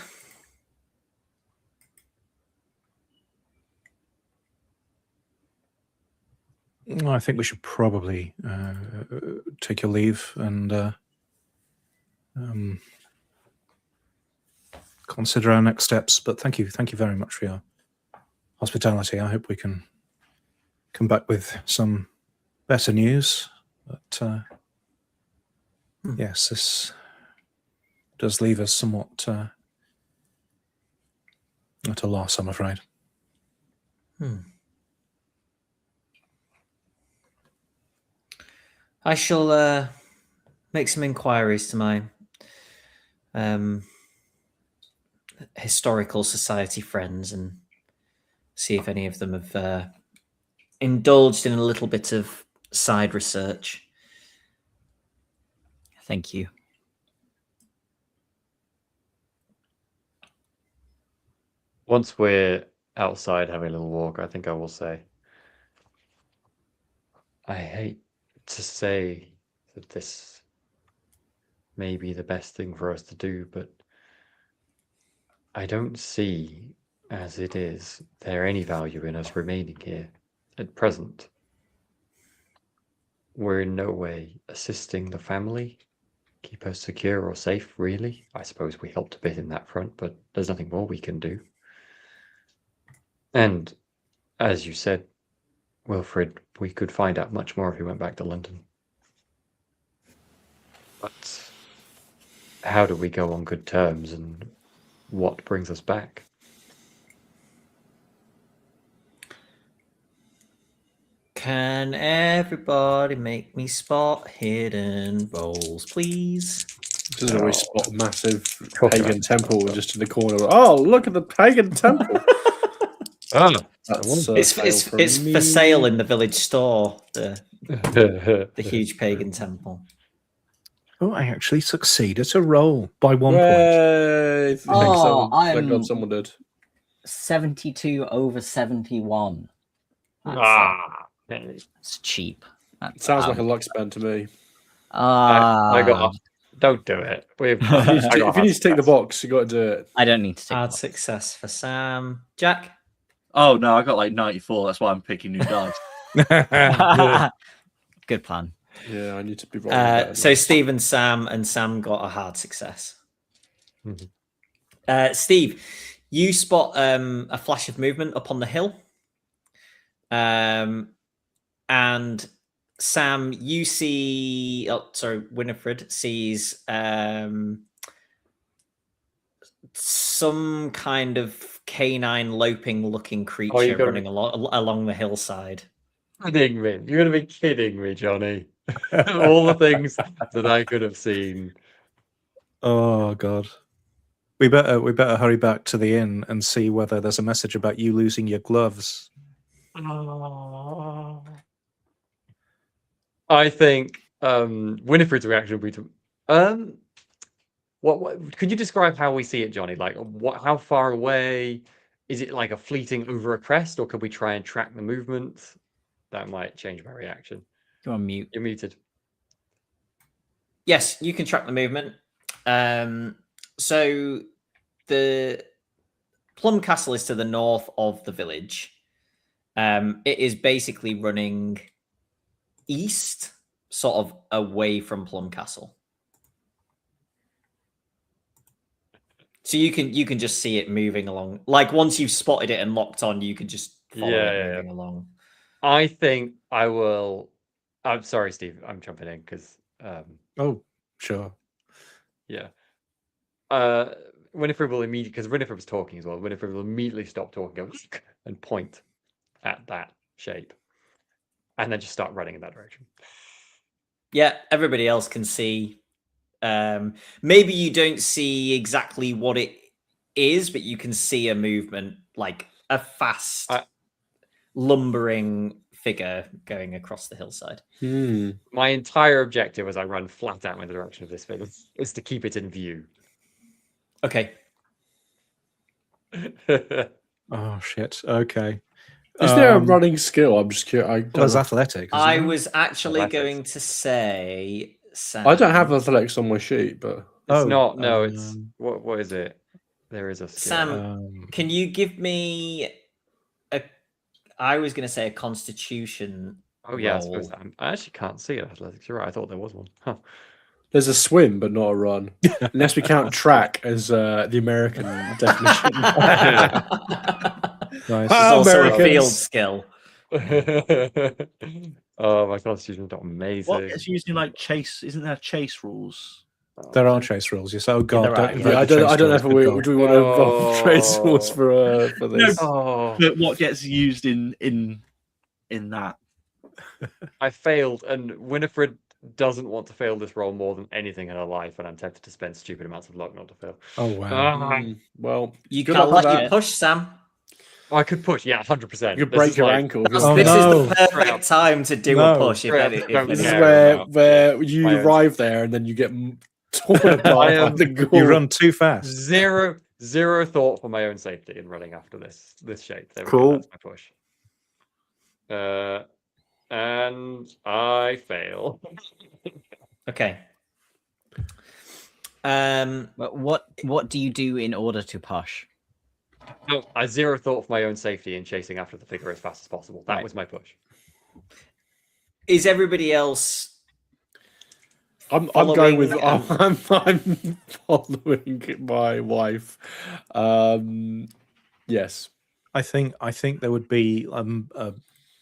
I think we should probably take your leave and consider our next steps. But thank you very much for your hospitality. I hope we can come back with some better news. But yes, this does leave us somewhat at a loss, I'm afraid. I shall make some inquiries to my historical society friends and see if any of them have indulged in a little bit of side research. Thank you. Once we're outside having a little walk, I think I will say, I hate to say that this may be the best thing for us to do, but I don't see, as it is, there any value in us remaining here at present. We're in no way assisting the family, keep us secure or safe, really. I suppose we helped a bit in that front, but there's nothing more we can do. And, as you said, Wilfred, we could find out much more if we went back to London. But how do we go on good terms, and what brings us back? Can everybody make me spot hidden rolls, please? This is always spot a massive pagan temple just in the corner. Oh, look at the pagan temple. That's, it's for sale in the village store. The huge pagan temple. Oh, I actually succeeded to roll by 1 point. Yay! Thank God I'm someone did. 72 over 71. It's cheap. It sounds like a luck spend to me. I got. Don't do it. If you need to take the box, you got to do it. I don't need to take Hard success for Sam. Jack? Oh no, I got like 94. That's why I'm picking new dice. Good plan. Yeah, I need to be rolling. So Steve and Sam got a hard success. Steve, you spot a flash of movement up on the hill. And Sam, you see... Oh, sorry, Winifred sees some kind of canine loping-looking creature running along the hillside. Kidding me. You're going to be kidding me, Johnny. All the things that I could have seen. Oh God. We better hurry back to the inn and see whether there's a message about you losing your gloves. I think Winifred's reaction would be to what could you describe how we see it, Johnny? Like how far away? Is it like a fleeting over a crest, or could we try and track the movement? That might change my reaction. You're on mute. You're muted. Yes, you can track the movement. So the Plum Castle is to the north of the village. It is basically running east, sort of away from Plum Castle. So you can just see it moving along. Like once you've spotted it and locked on, you can just follow it moving along. I think I will. I'm sorry, Steve. I'm jumping in because. Oh, sure. Yeah. Winifred will immediately, because Winifred was talking as well. Winifred will immediately stop talking and point at that shape, and then just start running in that direction. Yeah, everybody else can see. Maybe you don't see exactly what it is, but you can see a movement, like a fast, lumbering figure going across the hillside. My entire objective as I run flat out in the direction of this thing is to keep it in view. Okay. Oh shit. Okay. Is there a running skill? I'm just curious. Well, there's athletics. I isn't there? was actually Athletics. going to say. I don't have Sam. athletics on my sheet, but It's Oh, not. No, it's what is it? There is a skill. Sam, can you give me a? I was going to say a Constitution. Oh yeah, I roll. suppose I actually can't see it. Athletics. You're right. I thought there was one. Huh. there's a swim, but not a run. Unless we count track as the American definition. Nice. It's also a Americans. field skill. Oh, my Constitution's not amazing. What gets used in like chase? Isn't there chase rules? There are chase rules. Yes. Oh god. there don't are, invoke Yeah, I the don't. I chase don't know rules, if good we God. do. We want to involve trace rules for this. Oh, But what gets used in that? I failed, and Winifred doesn't want to fail this role more than anything in her life, and I'm tempted to spend stupid amounts of luck not to fail. Oh wow. Well, You good can't luck let with you that. push, Sam. I could push, yeah, 100%. You could break your ankle. This Oh, is no. the perfect time to do No. a push. If Straight any, up, if don't This any- is care. where you My own- arrive there and then you get torn apart by am- the ghoul. You run too fast. Zero thought for my own safety in running after this shape. There we Cool. go, that's my push. And I fail. Okay. But what do you do in order to push? No, I zero thought for my own safety in chasing after the figure as fast as possible. That Right. was my push. Is everybody else? I'm going with. following, I'm following my wife. Yes. I think there would be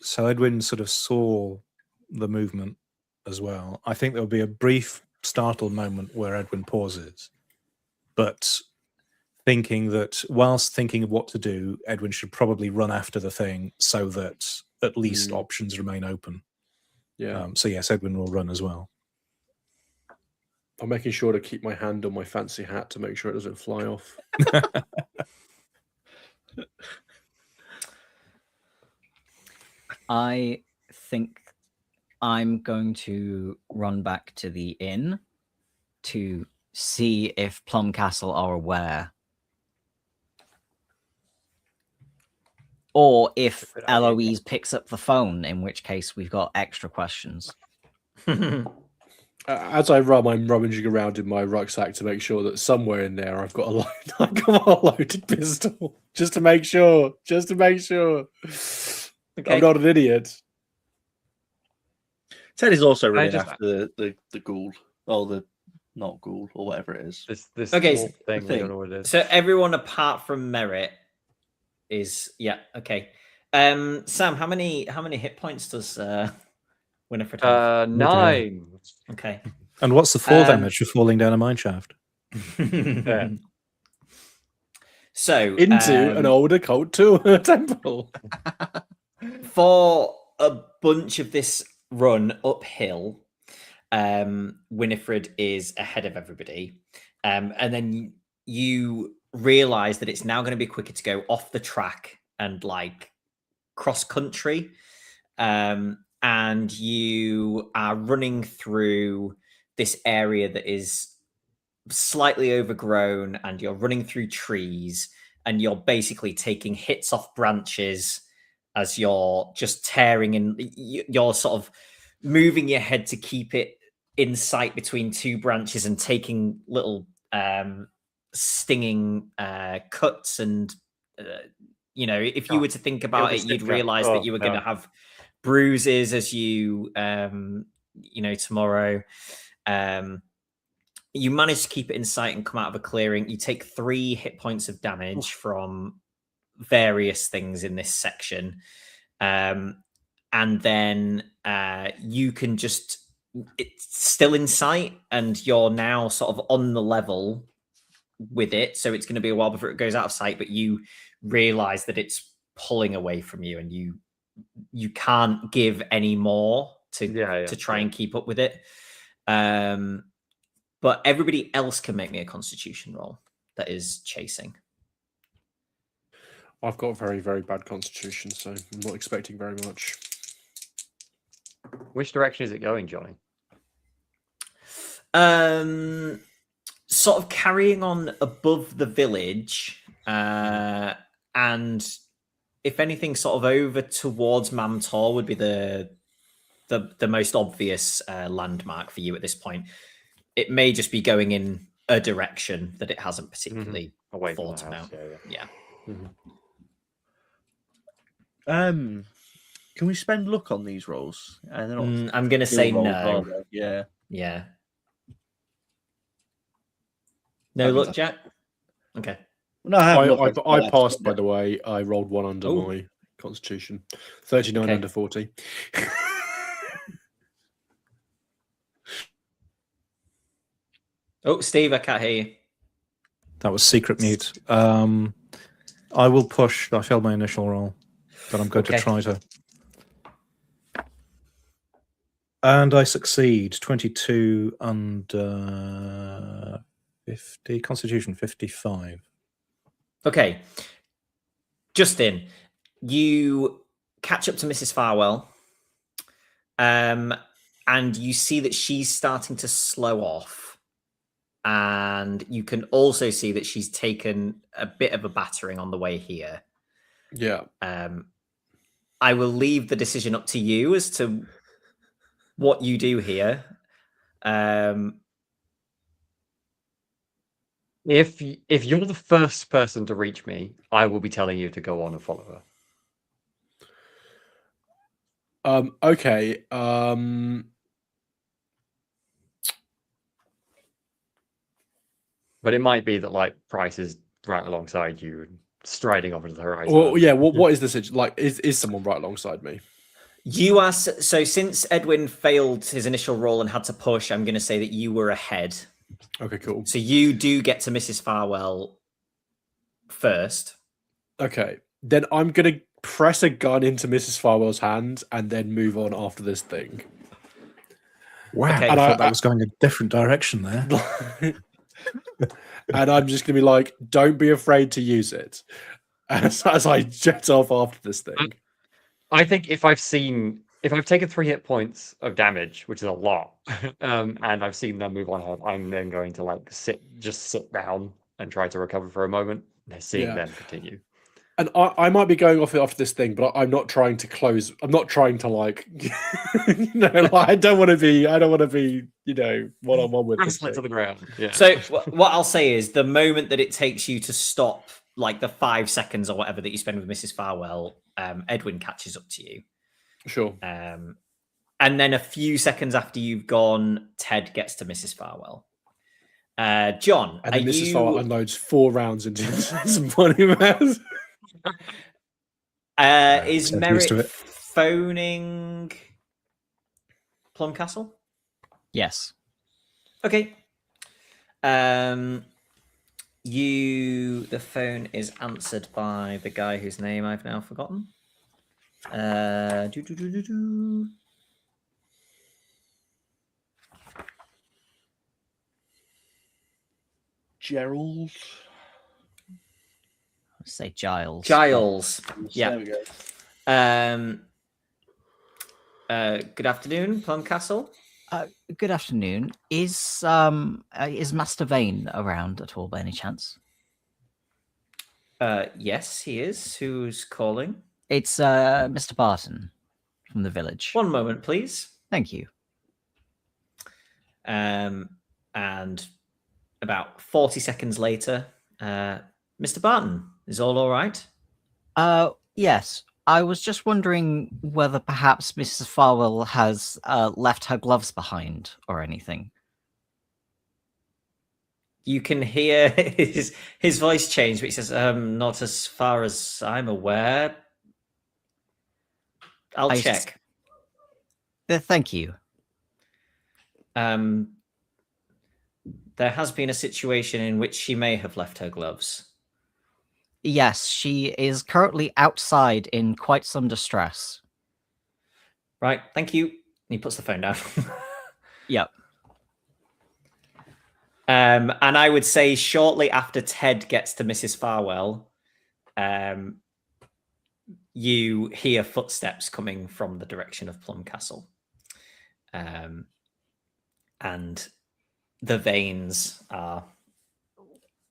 so Edwin sort of saw the movement as well. I think there would be a brief startled moment where Edwin pauses, but thinking that whilst thinking of what to do, Edwin should probably run after the thing so that at least options remain open. Yeah. So yes, Edwin will run as well. I'm making sure to keep my hand on my fancy hat to make sure it doesn't fly off. I think I'm going to run back to the inn to see if Plum Castle are aware. Or if Good idea. Eloise picks up the phone, in which case we've got extra questions. As I run, I'm rummaging around in my rucksack to make sure that somewhere in there I've got a loaded pistol, just to make sure. Okay. I'm not an idiot. Ted is also running just- after the ghoul, or the not ghoul, or whatever it is. This Okay, small thing, we thing. don't know what it is. So everyone apart from Merit is okay. Sam, how many hit points does Winifred have? 9. Okay. And what's the fall Um, damage for falling down a mine shaft? So Into an old occult temple. for a bunch of this run uphill, Winifred is ahead of everybody, and then you realize that it's now going to be quicker to go off the track and like cross country, and you are running through this area that is slightly overgrown, and you're running through trees, and you're basically taking hits off branches as you're just tearing, and you're sort of moving your head to keep it in sight between two branches and taking little stinging cuts. And if you were to think about it, you'd realize that you were going to have bruises as you tomorrow. You manage to keep it in sight and come out of a clearing. You take 3 hit points of damage from various things in this section, and then you can just, it's still in sight, and you're now sort of on the level with it, so it's going to be a while before it goes out of sight, but you realize that it's pulling away from you, and you can't give any more to try and keep up with it. But everybody else can make me a Constitution roll that is chasing. I've got a very, very bad constitution, so I'm not expecting very much. Which direction is it going, Jonny? sort of carrying on above the village, and if anything, sort of over towards Mamtor would be the most obvious landmark for you at this point. It may just be going in a direction that it hasn't particularly away from thought the house. about. Yeah. Can we spend luck on these rolls? And then I'm going to say no. Yeah. Yeah. No luck, Jack? Okay. No, I I passed, by the way. I rolled 1 under my constitution. 39 under 40. Oh, Steve, I can't hear you. That was secret mute. I will push. I failed my initial roll, but I'm going to try to. And I succeed. 22 under 50. Constitution 55. Okay. Justin, you catch up to Mrs. Farwell, and you see that she's starting to slow off. And you can also see that she's taken a bit of a battering on the way here. Yeah. I will leave the decision up to you as to what you do here. If you're the first person to reach me, I will be telling you to go on and follow her. Okay. But it might be that like Price is right alongside you and striding over to the horizon. Well, yeah. What is the situation? Like, is someone right alongside me? You are so since Edwin failed his initial roll and had to push, I'm going to say that you were ahead. Okay, cool. So you do get to Mrs. Farwell first. Okay, then I'm going to press a gun into Mrs. Farwell's hand and then move on after this thing. Wow, Okay. I thought that was going a different direction there. And I'm just going to be like, don't be afraid to use it as I jet off after this thing. I think if I've taken 3 hit points of damage, which is a lot, and I've seen them move on ahead, I'm then going to like sit down and try to recover for a moment, seeing them continue. And I might be going off it after this thing, but I'm not trying to close. I'm not trying to like, like, I don't want to be, one-on-one with this Wrestle it to the ground. Yeah. So what I'll say is the moment that it takes you to stop, like the 5 seconds or whatever that you spend with Mrs. Farwell, Edwin catches up to you. Sure. And then a few seconds after you've gone, Ted gets to Mrs. Farwell. John, and then Mrs. Farwell unloads 4 rounds into some funny mess. Is Merritt phoning Plum Castle? Yes. Okay. The phone is answered by the guy whose name I've now forgotten. Gerald. Let's say Giles. Giles. Yeah. There we go. Good afternoon, Plum Castle. Good afternoon. Is Master Vane around at all by any chance? Yes, he is. Who's calling? It's Mr. Barton from the village. One moment, please. Thank you. And about 40 seconds later, Mr. Barton, is all right? Yes. I was just wondering whether perhaps Mrs. Farwell has left her gloves behind or anything. You can hear his voice change, but he says, not as far as I'm aware. I'll check. Thank you. There has been a situation in which she may have left her gloves. Yes, she is currently outside in quite some distress. Right, thank you. He puts the phone down. Yep. And I would say shortly after Ted gets to Mrs. Farwell, you hear footsteps coming from the direction of Plum Castle. And the Vanes are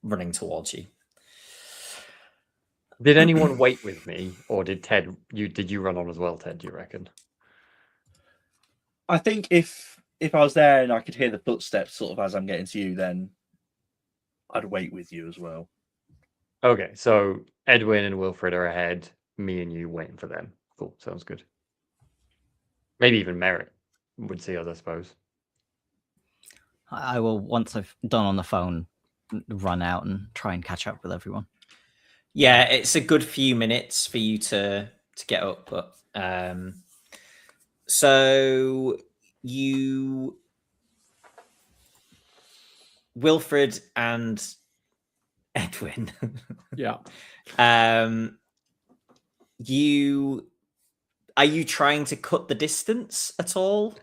running towards you. Did anyone wait with me, or did Ted? Did you run on as well, Ted? Do you reckon? I think if I was there and I could hear the footsteps sort of as I'm getting to you, then I'd wait with you as well. Okay, so Edwin and Wilfred are ahead. Me and you waiting for them. Cool, sounds good. Maybe even Merritt would see us, I suppose. I will, once I've done on the phone, run out and try and catch up with everyone. Yeah, it's a good few minutes for you to get up, but so you, Wilfred and Edwin, Yeah. Are you trying to cut the distance at all?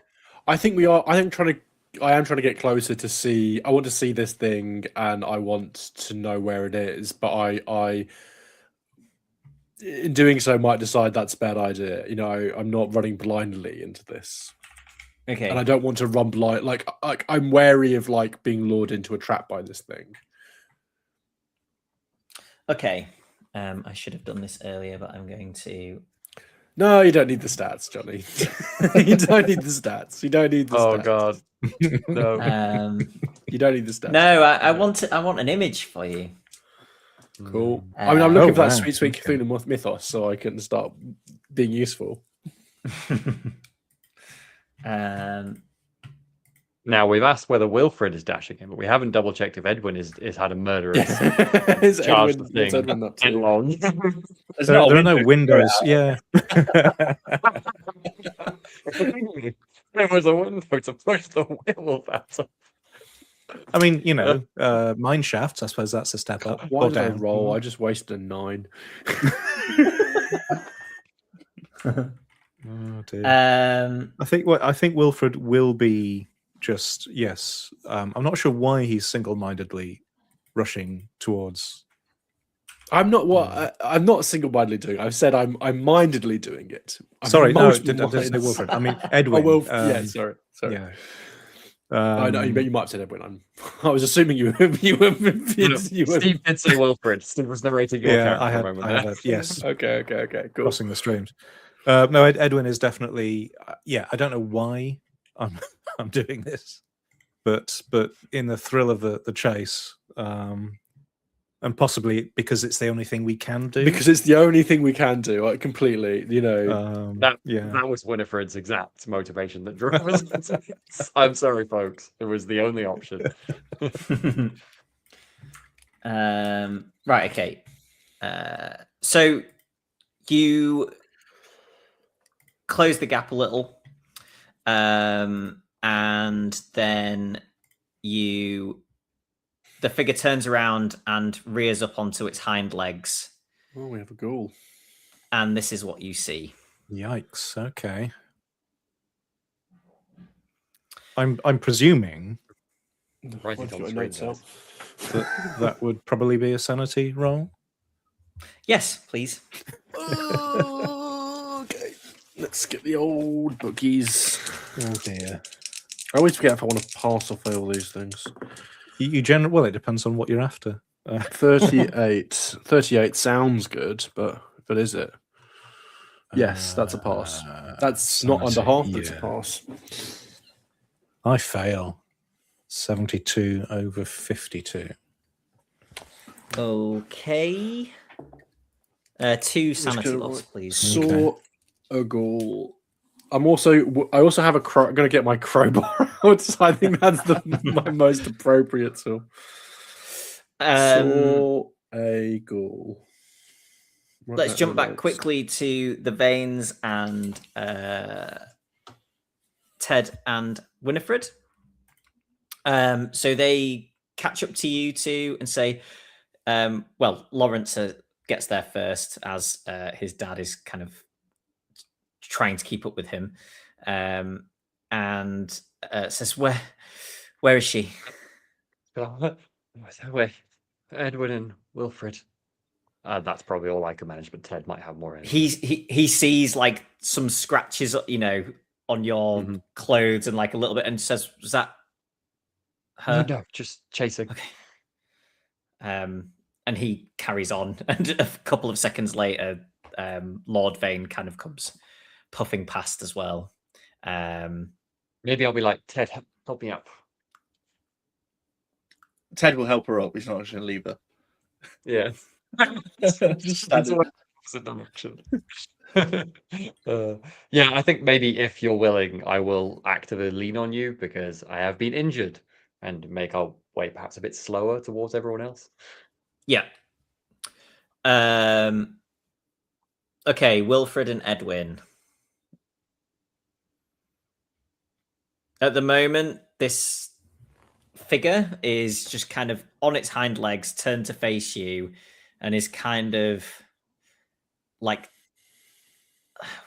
I think we are. I am trying to get closer to see. I want to see this thing, and I want to know where it is. But I, in doing so, might decide that's a bad idea. You know, I'm not running blindly into this. Okay. And I don't want to run blind. Like I'm wary of like being lured into a trap by this thing. Okay. I should have done this earlier, but I'm going to. No, you don't need the stats, Johnny. You don't need the stats. You don't need the stats. Oh God, no. You don't need the stats. No, I want an image for you. Cool. I mean, I'm looking for that wow. sweet Cthulhu mythos, so I can start being useful. Now we've asked whether Wilfred is dashing him, but we haven't double checked if Edwin is had a murderous Is charge Edwin, the what's thing Edwin up to? headlong. There are no windows. Yeah. There was a window to push the werewolf out. I mean, you know, mine shafts. I suppose that's a step up. Why or did I down. roll? I just wasted a 9. Oh dear. I think Wilfred will be just yes. I'm not sure why he's single-mindedly rushing towards. I'm not single-mindedly doing it. I've said I'm mindedly doing it. Sorry, no, I didn't mindedly- say Wilfred. I mean Edwin. Oh, yeah, sorry. Yeah. I know you might have said Edwin. I was assuming you were. Steve did say Wilfred. Steve was narrating your character I had, for a moment I had there. yes. Okay, cool. Crossing the streams. No, Edwin is definitely. I don't know why I'm doing this, but in the thrill of the chase, and possibly because it's the only thing we can do. Because it's the only thing we can do. Like, completely, you know. That was Winifred's exact motivation that drove us. I'm sorry, folks. It was the only option. Right. Okay. So you close the gap a little, and then the figure turns around and rears up onto its hind legs. Oh, we have a ghoul. And this is what you see. Yikes! Okay. I'm presuming Right I've on got the notes screen, out. that would probably be a sanity roll. Yes, please. Okay, let's get the old bookies. Oh dear. I always forget if I want to pass or fail these things. You generally, well, it depends on what you're after. 38. 38 sounds good, but is it? Yes, that's a pass. That's not under half, that's a pass. I fail. 72 over 52. Okay. 2 sanity loss, please. Saw a ghoul. I also have a I'm going to get my crowbar out. So I think that's my most appropriate tool. Saw a ghoul. Let's jump back quickly to the Vanes and Ted and Winifred. So they catch up to you two and say, well, Lawrence gets there first as his dad is kind of trying to keep up with him, and says, "Where is she?" Wait, Edwin and Wilfred. That's probably all I can manage, but Ted might have more. He sees like some scratches, on your clothes and like a little bit, and says, "Was that her?" No, just chasing. Okay. and he carries on. And a couple of seconds later, Lord Vane kind of comes puffing past as well. Maybe I'll be like, Ted, help me up. Ted will help her up. He's not just going to leave her. Yeah. Just standing yeah, I think maybe if you're willing, I will actively lean on you because I have been injured and make our way perhaps a bit slower towards everyone else. Yeah. Okay, Wilfred and Edwin. At the moment, this figure is just kind of on its hind legs, turned to face you, and is kind of like,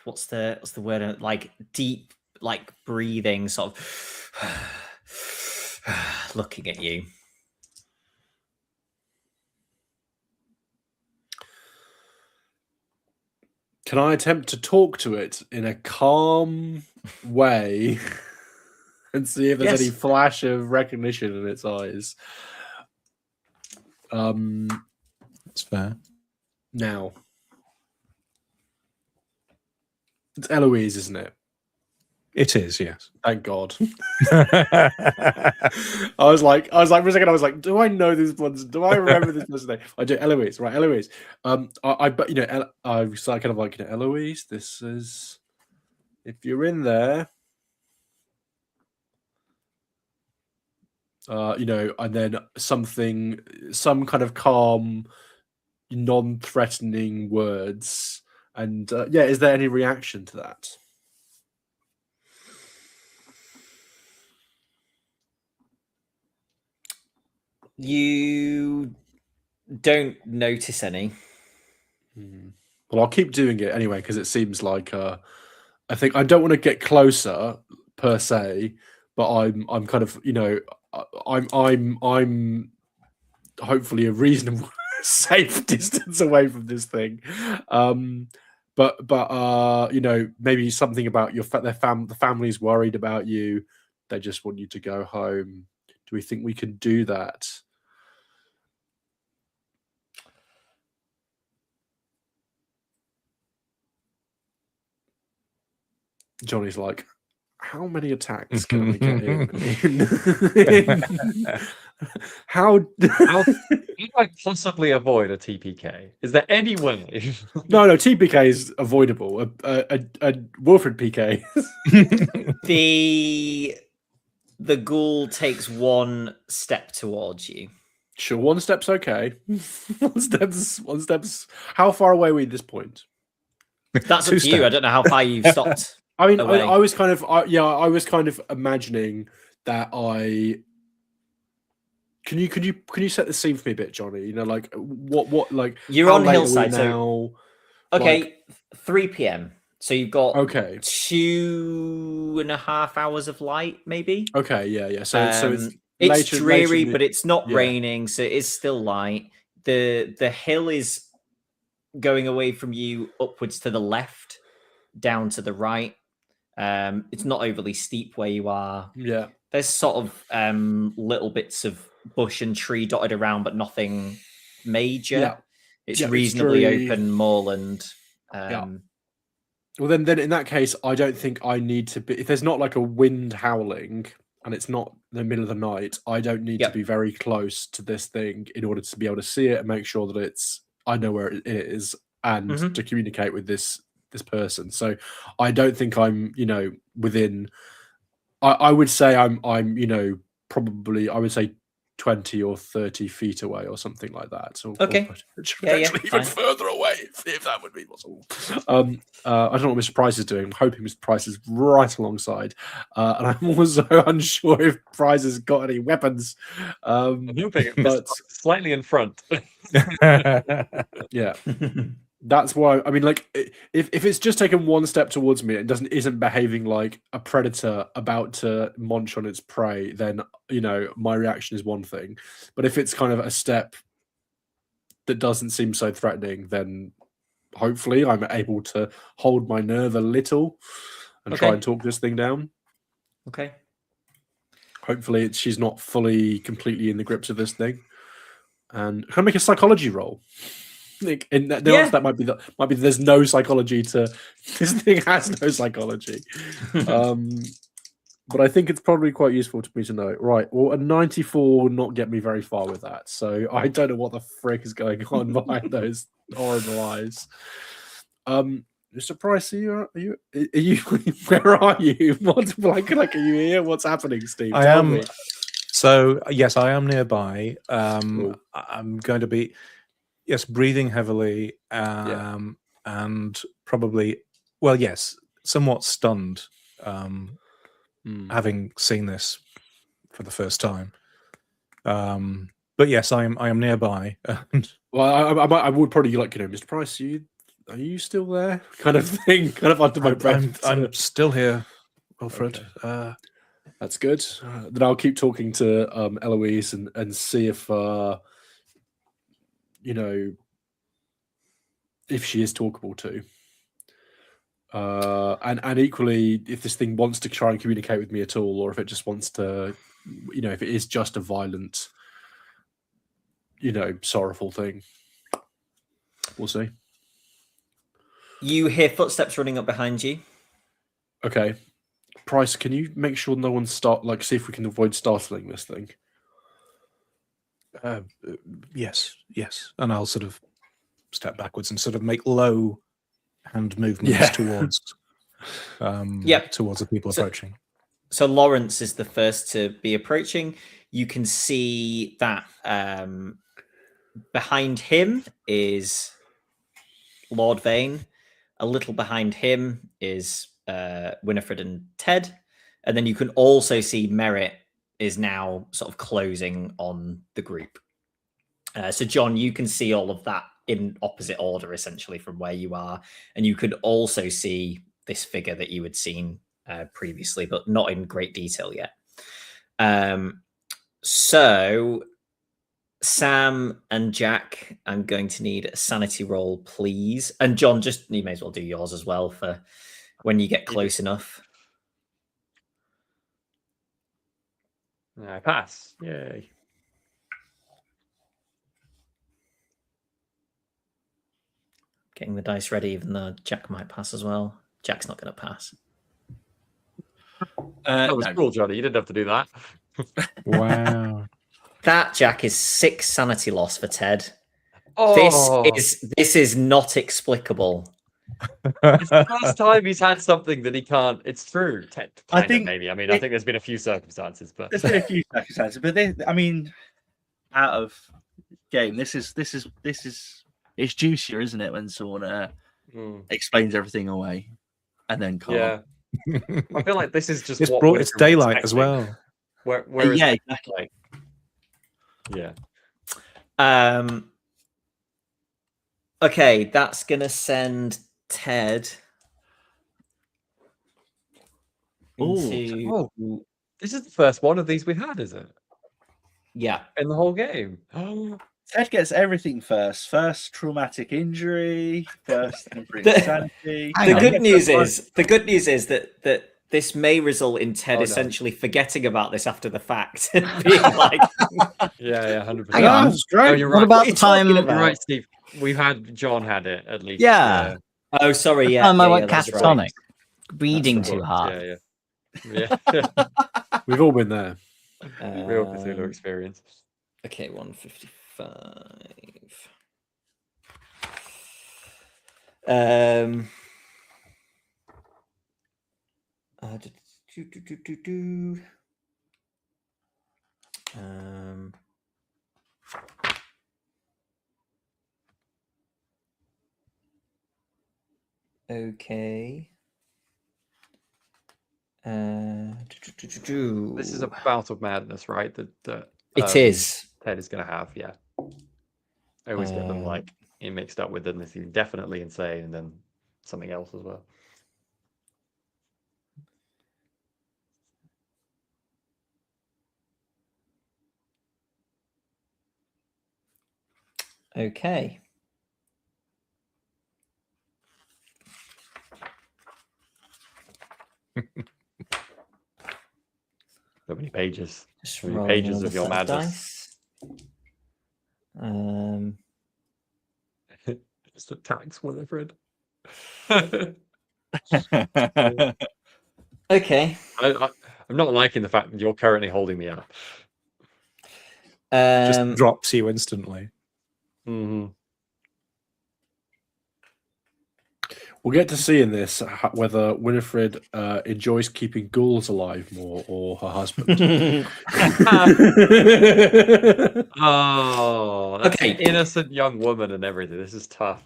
what's the word? Like deep, like breathing, sort of looking at you. Can I attempt to talk to it in a calm way and see if there's any flash of recognition in its eyes? That's fair. Now, it's Eloise, isn't it? It is, yes. Thank God. I was like, for a second, I was like, do I know this one's? Do I remember this person's name? I do. Eloise, right? Eloise. But you know, I was kind of like, you know, Eloise. This is, if you're in there, you know, and then some kind of calm, non-threatening words, and yeah, is there any reaction to that? You don't notice any. Well, I'll keep doing it anyway because it seems like I think I don't want to get closer per se, but I'm kind of, you know, I'm hopefully a reasonable safe distance away from this thing. But you know, maybe something about the family's worried about you. They just want you to go home. Do we think we can do that? Johnny's like, how many attacks can I get in? How do I possibly avoid a TPK? Is there any way? No, TPK is avoidable. A Wilfred PK. The ghoul takes one step towards you. Sure, one step's okay. One step's. How far away are we at this point? That's up to you. I don't know how far you've stopped. I mean, I was kind of, I was kind of imagining that Can you set the scene for me a bit, Johnny? You know, like what like you're on hillside now. Okay, like, 3 p.m. So you've got 2.5 hours of light, maybe. Okay, yeah. So it's dreary, but it's not raining, so it is still light. The hill is going away from you upwards to the left, down to the right. It's not overly steep where you are. Yeah. There's sort of little bits of bush and tree dotted around, but nothing major. Yeah. It's reasonably open moorland. Well, then in that case, I don't think I need to be. If there's not like a wind howling and it's not the middle of the night, I don't need to be very close to this thing in order to be able to see it and make sure that I know where it is and to communicate with this person. So I don't think I'm, you know, within. I would say I'm, you know, probably I would say 20 or 30 feet away or something like that. So okay, potentially even further away if that would be possible. I don't know what Mr. Price is doing. I'm hoping Mr. Price is right alongside, and I'm also unsure if Price has got any weapons. I'm hoping but slightly in front. Yeah. That's why I mean, like, if it's just taken one step towards me and isn't behaving like a predator about to munch on its prey, then, you know, my reaction is one thing. But if it's kind of a step that doesn't seem so threatening, then hopefully I'm able to hold my nerve a little and try and talk this thing down. Okay. Hopefully she's not completely in the grips of this thing. And can I make a psychology roll? Like, and the Yeah. answer to that might be there's no psychology to this thing has no psychology. But I think it's probably quite useful to me to know. Right, well, a 94 will not get me very far with that. So I don't know what the frick is going on behind those horrible eyes. Mr. Price, are you where are you? What like are you here? What's happening, Steve? I Tell am. me. So yes, I am nearby. Cool. I'm going to be breathing heavily, and probably somewhat stunned, having seen this for the first time. But yes, I am nearby. Well, I would probably Mr. Price, are you still there? Kind of thing, kind of under my breath. I'm still here, Wilfred. Okay. That's good. Then I'll keep talking to Eloise and see if if she is talkable too. And equally, if this thing wants to try and communicate with me at all, or if it just wants to, if it is just a violent, sorrowful thing. We'll see. You hear footsteps running up behind you. Okay. Price, can you make sure no one see if we can avoid startling this thing? Yes. And I'll sort of step backwards and sort of make low hand movements towards the people approaching. So Lawrence is the first to be approaching. You can see that behind him is Lord Vane. A little behind him is Winifred and Ted. And then you can also see Merritt is now sort of closing on the group. So John, you can see all of that in opposite order, essentially, from where you are. And you could also see this figure that you had seen previously, but not in great detail yet. So Sam and Jack, I'm going to need a sanity roll, please. And John, you may as well do yours as well for when you get close enough. I pass. Yay. Getting the dice ready, even though Jack might pass as well. Jack's not going to pass. That was cool, Johnny. You didn't have to do that. Wow. That, Jack, is 6 sanity loss for Ted. Oh. This is not explicable. It's the first time he's had something that he can't. It's true. I think maybe. I mean, I think there's been a few circumstances, but there's been a few circumstances. But out of game, this is it's juicier, isn't it? When someone explains everything away, and then I feel like this is just it's daylight as well. Exactly. Okay, that's gonna send Ted into... this is the first one of these we've had, is it? Yeah, in the whole game. Ted gets everything first. First traumatic injury. First insanity. The good news is that this may result in Ted essentially forgetting about this after the fact. Being like, 100%. Hang on. Great. Oh, you're right. What about the time? You're right, Steve. John had it at least. Yeah. Oh, sorry. Yeah. I went that's catatonic. right. Breathing too hard. Yeah. We've all been there. Real Cthulhu experience. Okay, 155. Okay. This is a bout of madness, right? That it is. Ted is going to have, yeah. I always get them mixed up with them. This is definitely insane, and then something else as well. Okay. So many pages. So many pages of your madness. Dice. Just attacks Winifred. Okay. I'm not liking the fact that you're currently holding me up. Just drops you instantly. Mhm. We'll get to see in this whether Winifred enjoys keeping ghouls alive more or her husband. Oh, that's Okay. an innocent young woman and everything. This is tough.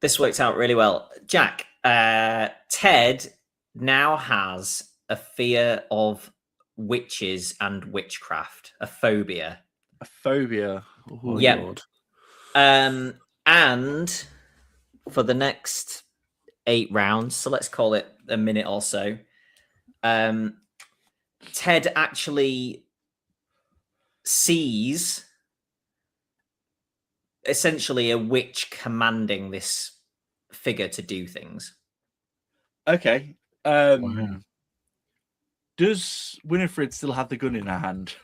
This works out really well. Jack, Ted now has a fear of witches and witchcraft, a phobia. A phobia. Oh, Yep. God. And for the next 8 rounds, so let's call it a minute or so, Ted actually sees essentially a witch commanding this figure to do things. Okay. Wow. Does Winifred still have the gun in her hand?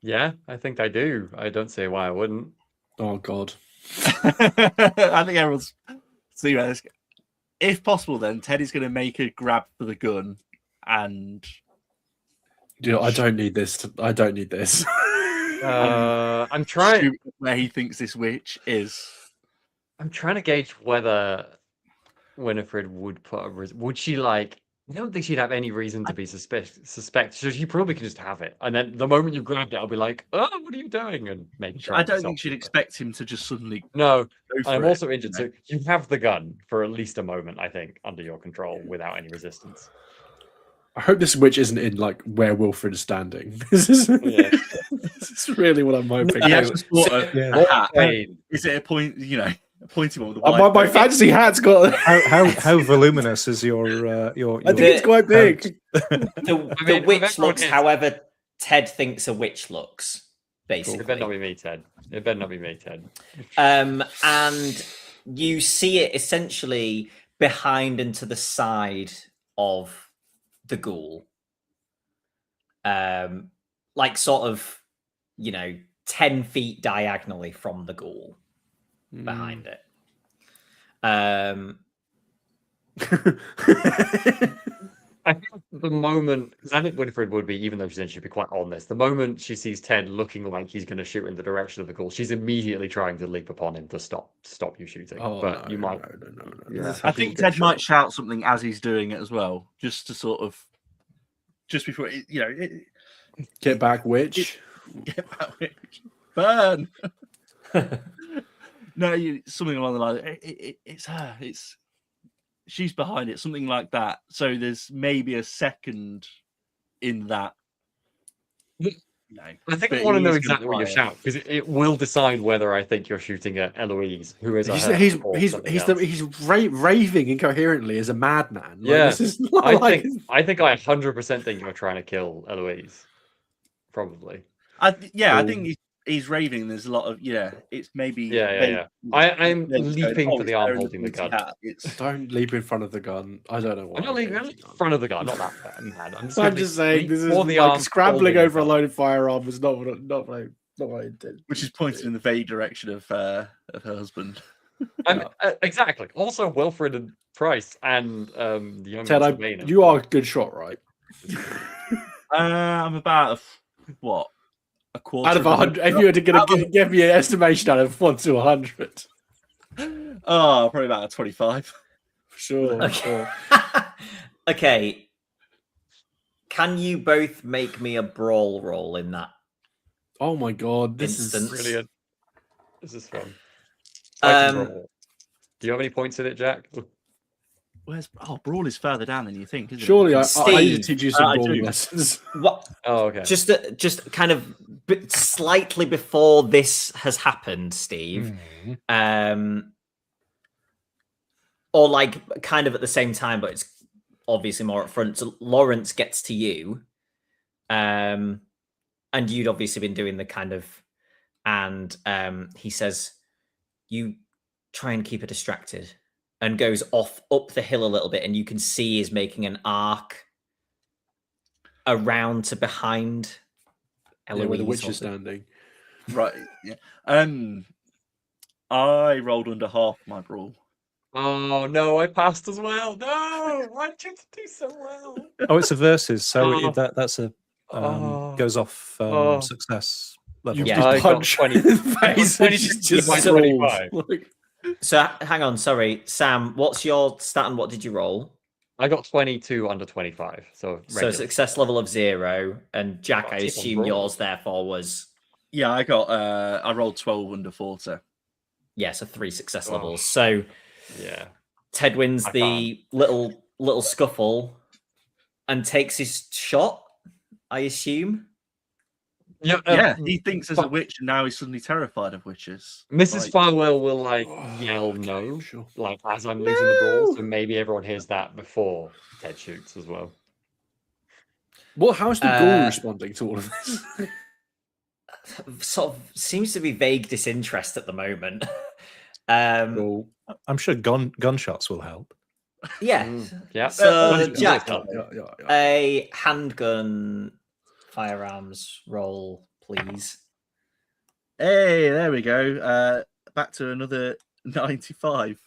Yeah, I think I do. I don't see why I wouldn't. Oh God. I think everyone's see where this. If possible, then Ted is going to make a grab for the gun, and I don't need this. I don't need this. I'm trying. shoot where he thinks this witch is. I'm trying to gauge whether Winifred would put a. Would she like? I don't think she'd have any reason to be suspect. So she probably could just have it, and then the moment you grabbed it, I'll be like, "Oh, what are you doing?" And maybe. I don't think she'd expect him to just suddenly. No, go for I'm it, also you interested. know? You have the gun for at least a moment, I think, under your control without any resistance. I hope this witch isn't in like where Wilfred is standing. This is really what I'm hoping. He has just bought a hat. Wait, Is it a point? You know, a pointy one with a white. My fancy hat's got. How voluminous is your I think it's quite big. The witch looks however Ted thinks a witch looks, basically. it better not be me, Ted. It better not be me, Ted. And you see it essentially behind and to the side of the ghoul. Like sort of, 10 feet diagonally from the ghoul behind it. I think the moment, I think Winifred would be, even though she'd be quite on this, the moment she sees Ted looking like he's going to shoot in the direction of the ghoul, she's immediately trying to leap upon him to stop you shooting. But you might. No. Yeah. I think Ted might shout something as he's doing it as well, just to sort of, just before Get back, witch. Get back, witch. Burn. No, something along the line. It's her. She's behind it, something like that. So there's maybe a second in that. I think I want to know exactly what you shout, because it will decide whether I think you're shooting at Eloise, who is he's raving incoherently as a madman. Like, yeah, this is not I think I 100% think you're trying to kill Eloise. Probably. I think he's raving. There's a lot of it's maybe I'm leaping for the arm holding the gun. Don't leap in front of the gun. I don't know why. I'm not leaping in front of the gun. Not that mad. I'm just saying this is like scrambling over a loaded firearm was not what I did. Which is pointed in the vague direction of her husband. Exactly. Also, Wilfred and Price and the young Ted, you are a good shot, right? I'm about a quarter out of 100. If you were to give me an estimation out of 1 to 100, probably about a 25. Sure. Okay. Okay. Can you both make me a brawl roll in that? Oh my god, this instance? is brilliant. This is fun. Do you have any points in it, Jack? Brawl is further down than you think, isn't Surely it? I need to teach you some brawl lessons. What? Oh, okay. Just kind of slightly before this has happened, Steve. Or like kind of at the same time, but it's obviously more up front. So Lawrence gets to you. And you'd obviously been doing the kind of, and he says, you try and keep her distracted, and goes off up the hill a little bit, and you can see he's making an arc around to behind Eloise, where the witch is standing. Right. Yeah. I rolled under half my brawl. Oh no, I passed as well. No, why did you do so well? Oh, it's a versus, so Oh. that's a goes off success level. You Yeah. just I got punch 20. in the face. I got and 20 just by rolls. 25. Like, So hang on, sorry, Sam. What's your stat and what did you roll? I got 22 under 25. So So regular. success level of 0, and Jack, I Keep on assume rolling. yours therefore was Yeah, I rolled 12 under 40. so 3 success Oh. levels. So Yeah. Ted wins I the little scuffle and takes his shot, I assume. Yeah, Yeah, he thinks there's a but- witch, and now he's suddenly terrified of witches. Mrs. Like, Farwell will oh, yell okay, no, sure. as I'm losing the brawl. No! So maybe everyone hears that before Ted shoots as well. Well, how's the ghoul responding to all of this? Sort of seems to be vague disinterest at the moment. Cool. I'm sure gunshots will help. Yeah. Yeah. So Guns Jack, help. Yeah. a handgun firearms roll, please. hey, there we go. Back to another 95.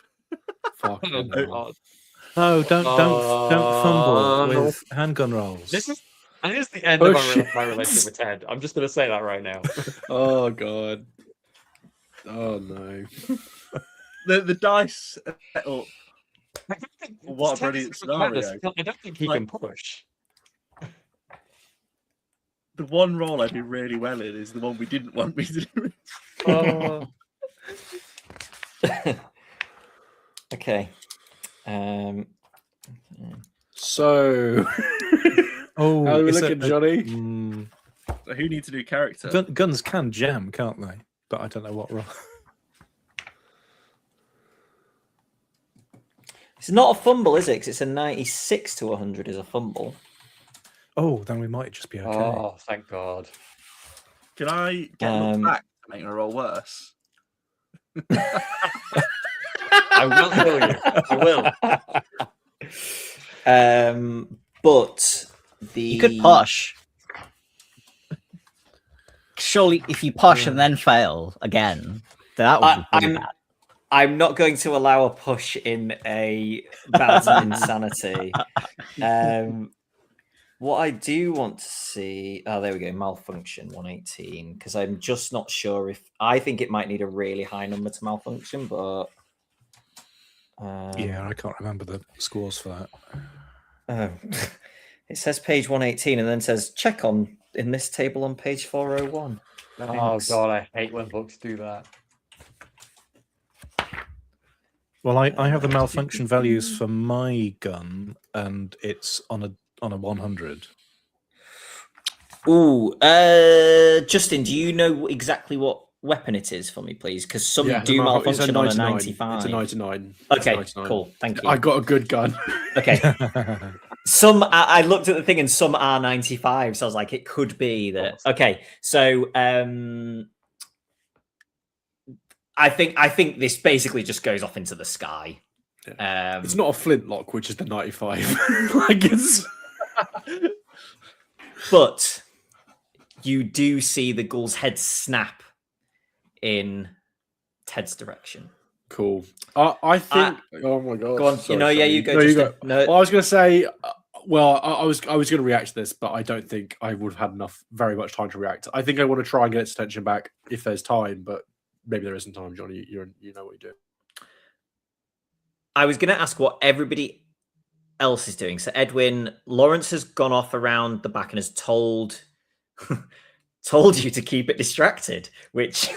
Fucking Oh, hell. God. No, don't fumble with handgun rolls. This is the end of Push my relationship with Ted. I'm just going to say that right now. Oh god. Oh no. The dice set up. I don't think What a Ted brilliant is clever, scenario. so I don't think he Like- can push. The one role I do really well in is the one we didn't want me to do. Oh. Okay. So Oh, how are we is looking, it- Johnny? Who needs to do character? Guns can jam, can't they? But I don't know what roll. It's not a fumble, is it? 'Cause it's a 96 to 100 is a fumble. Oh, then we might just be okay. Oh, thank God. Can I get looked back to make a roll worse? I will kill you. I will. But the You could push. Surely, if you push and then fail again, then that would be pretty bad. I'm not going to allow a push in a bad insanity. What I do want to see, there we go, malfunction 118, because I'm just not sure if I think it might need a really high number to malfunction, but Yeah, I can't remember the scores for that. It says page 118 and then says check on in this table on page 401. Oh, Thanks. God, I hate when books do that. Well, I have the malfunction values for my gun, and it's on a 100. Ooh, Justin, do you know exactly what weapon it is for me, please? Because some do it's a malfunction on a 99. 95. It's a 99. Okay, It's 99. cool. Thank you. I got a good gun. Okay. Some I looked at the thing and some are 95, so I was like, it could be that. Okay, so I think this basically just goes off into the sky. It's not a flintlock, which is the 95. Like it's But you do see the ghoul's head snap in Ted's direction. cool. I think. Oh my god. Go on. Sorry, you go. No, you Justin. go. No, Well, I was going to say. Well, I was going to react to this, but I don't think I would have had very much time to react. I think I want to try and get its attention back if there's time, but maybe there isn't time, Johnny. You know what you do. I was going to ask what everybody else is doing. So Edwin, Lawrence has gone off around the back and has told you to keep it distracted, which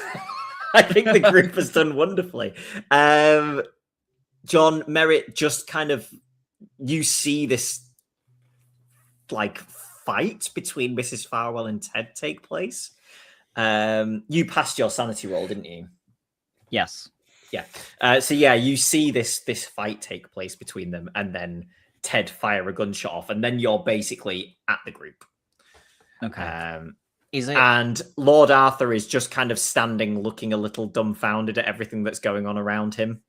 I think the group has done wonderfully. John, Merritt, just kind of you see this like fight between Mrs. Farwell and Ted take place. You passed your sanity roll, didn't you? Yes. Yeah. So yeah, you see this fight take place between them, and then Ted fire a gunshot off, and then you're basically at the group. Okay. Is it? And Lord Arthur is just kind of standing, looking a little dumbfounded at everything that's going on around him.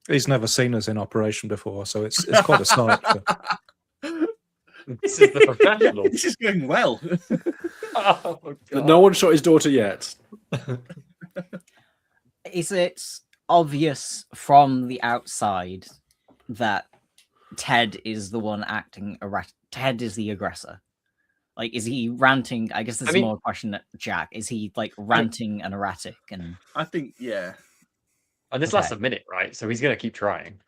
He's never seen us in operation before, so it's quite a sight. This is the professional. This is going well. Oh, God. No one shot his daughter yet. Is it obvious from the outside that Ted is the one acting erratic? Ted is the aggressor. Like, is he ranting? I guess this is more a question at Jack. Is he like ranting and erratic? And I think, yeah. And this lasts a minute, right? So he's going to keep trying.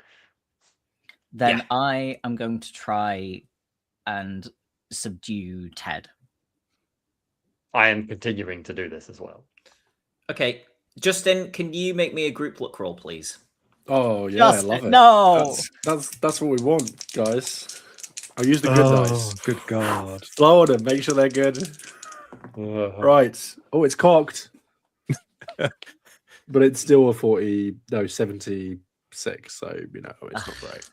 Then I am going to try and subdue Ted. I am continuing to do this as well. Okay, Justin, can you make me a group look roll, please? Oh yeah, Justin, I love it. No, That's what we want, guys. I'll use the good dice. Good God. Blow on them, make sure they're good. Right. Oh, it's cocked. But it's still a 76. So, you know, it's not great.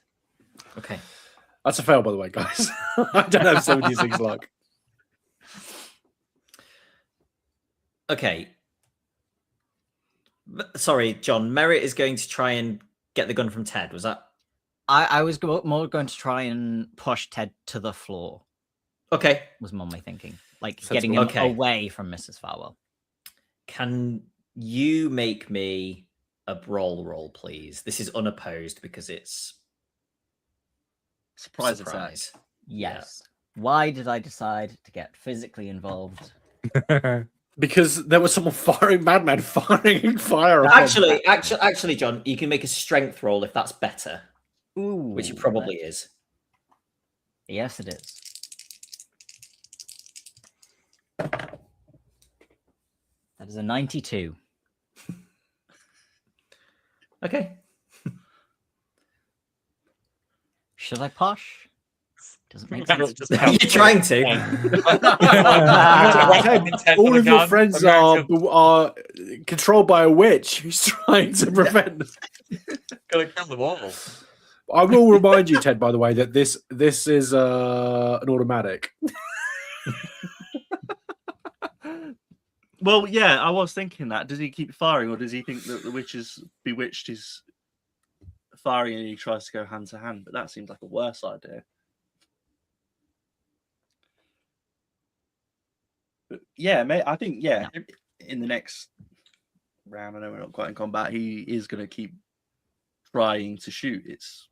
Okay. That's a fail, by the way, guys. I don't have 76 luck. Okay. Sorry, John. Merritt is going to try and get the gun from Ted. Was that? I was more going to try and push Ted to the floor. Okay. Was more my thinking. Like getting him away from Mrs. Farwell. Can you make me a brawl roll, please? This is unopposed because it's Surprise. Yes. Yeah. Why did I decide to get physically involved? Because there was someone madman firing fire. Actually, John, you can make a strength roll if that's better. Ooh, which it probably is. Yes, it is. That is a 92. Okay. Should I push? Doesn't make sense. You're trying to. All of your friends are controlled by a witch who's trying to prevent. Gotta kill them all. I will remind you, Ted, by the way, that this is an automatic. Well, yeah, I was thinking that. Does he keep firing, or does he think that the witch is bewitched is firing and he tries to go hand to hand? But that seems like a worse idea. But yeah, I think, in the next round, I know we're not quite in combat, he is going to keep trying to shoot. It's...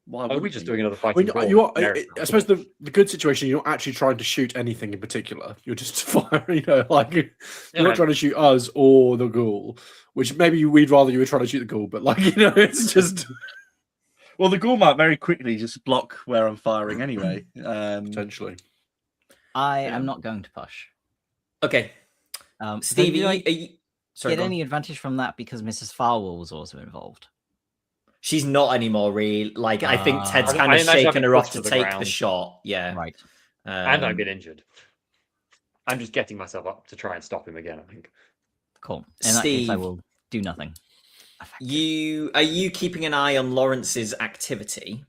Why are we just doing another fight? I suppose the good situation, you're not actually trying to shoot anything in particular. You're just firing, you're not trying to shoot us or the ghoul, which maybe we'd rather you were trying to shoot the ghoul, but it's just... Well, the ghoul might very quickly just block where I'm firing anyway. Potentially. I am not going to push. Okay. Stevie, get any advantage from that because Mrs. Farwell was also involved? She's not anymore, really. I think Ted's kind of shaken her off to take the shot. Yeah. Right. And I've been injured. I'm just getting myself up to try and stop him again, I think. Cool. In that case, I will do nothing. Are you keeping an eye on Lawrence's activity?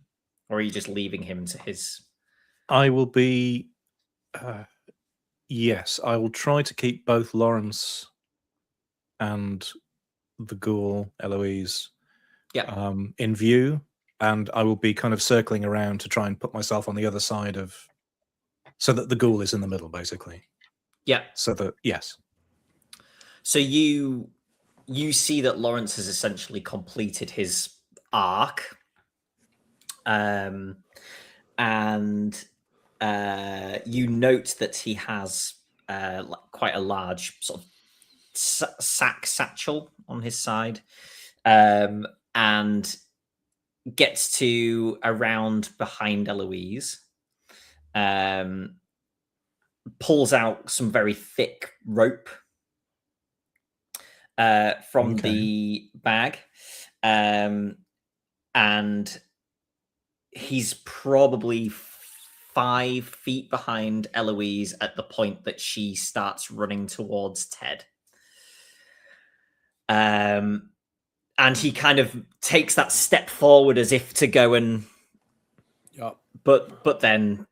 Or are you just leaving him to his... I will be... yes, I will try to keep both Lawrence and the ghoul, Eloise, in view, and I will be kind of circling around to try and put myself on the other side of, so that the ghoul is in the middle, basically. Yeah. So that, yes. So you see that Lawrence has essentially completed his arc, and you note that he has quite a large sort of satchel on his side, and gets to around behind Eloise, pulls out some very thick rope from the bag, and he's probably 5 feet behind Eloise at the point that she starts running towards Ted. And he kind of takes that step forward as if to go and, but then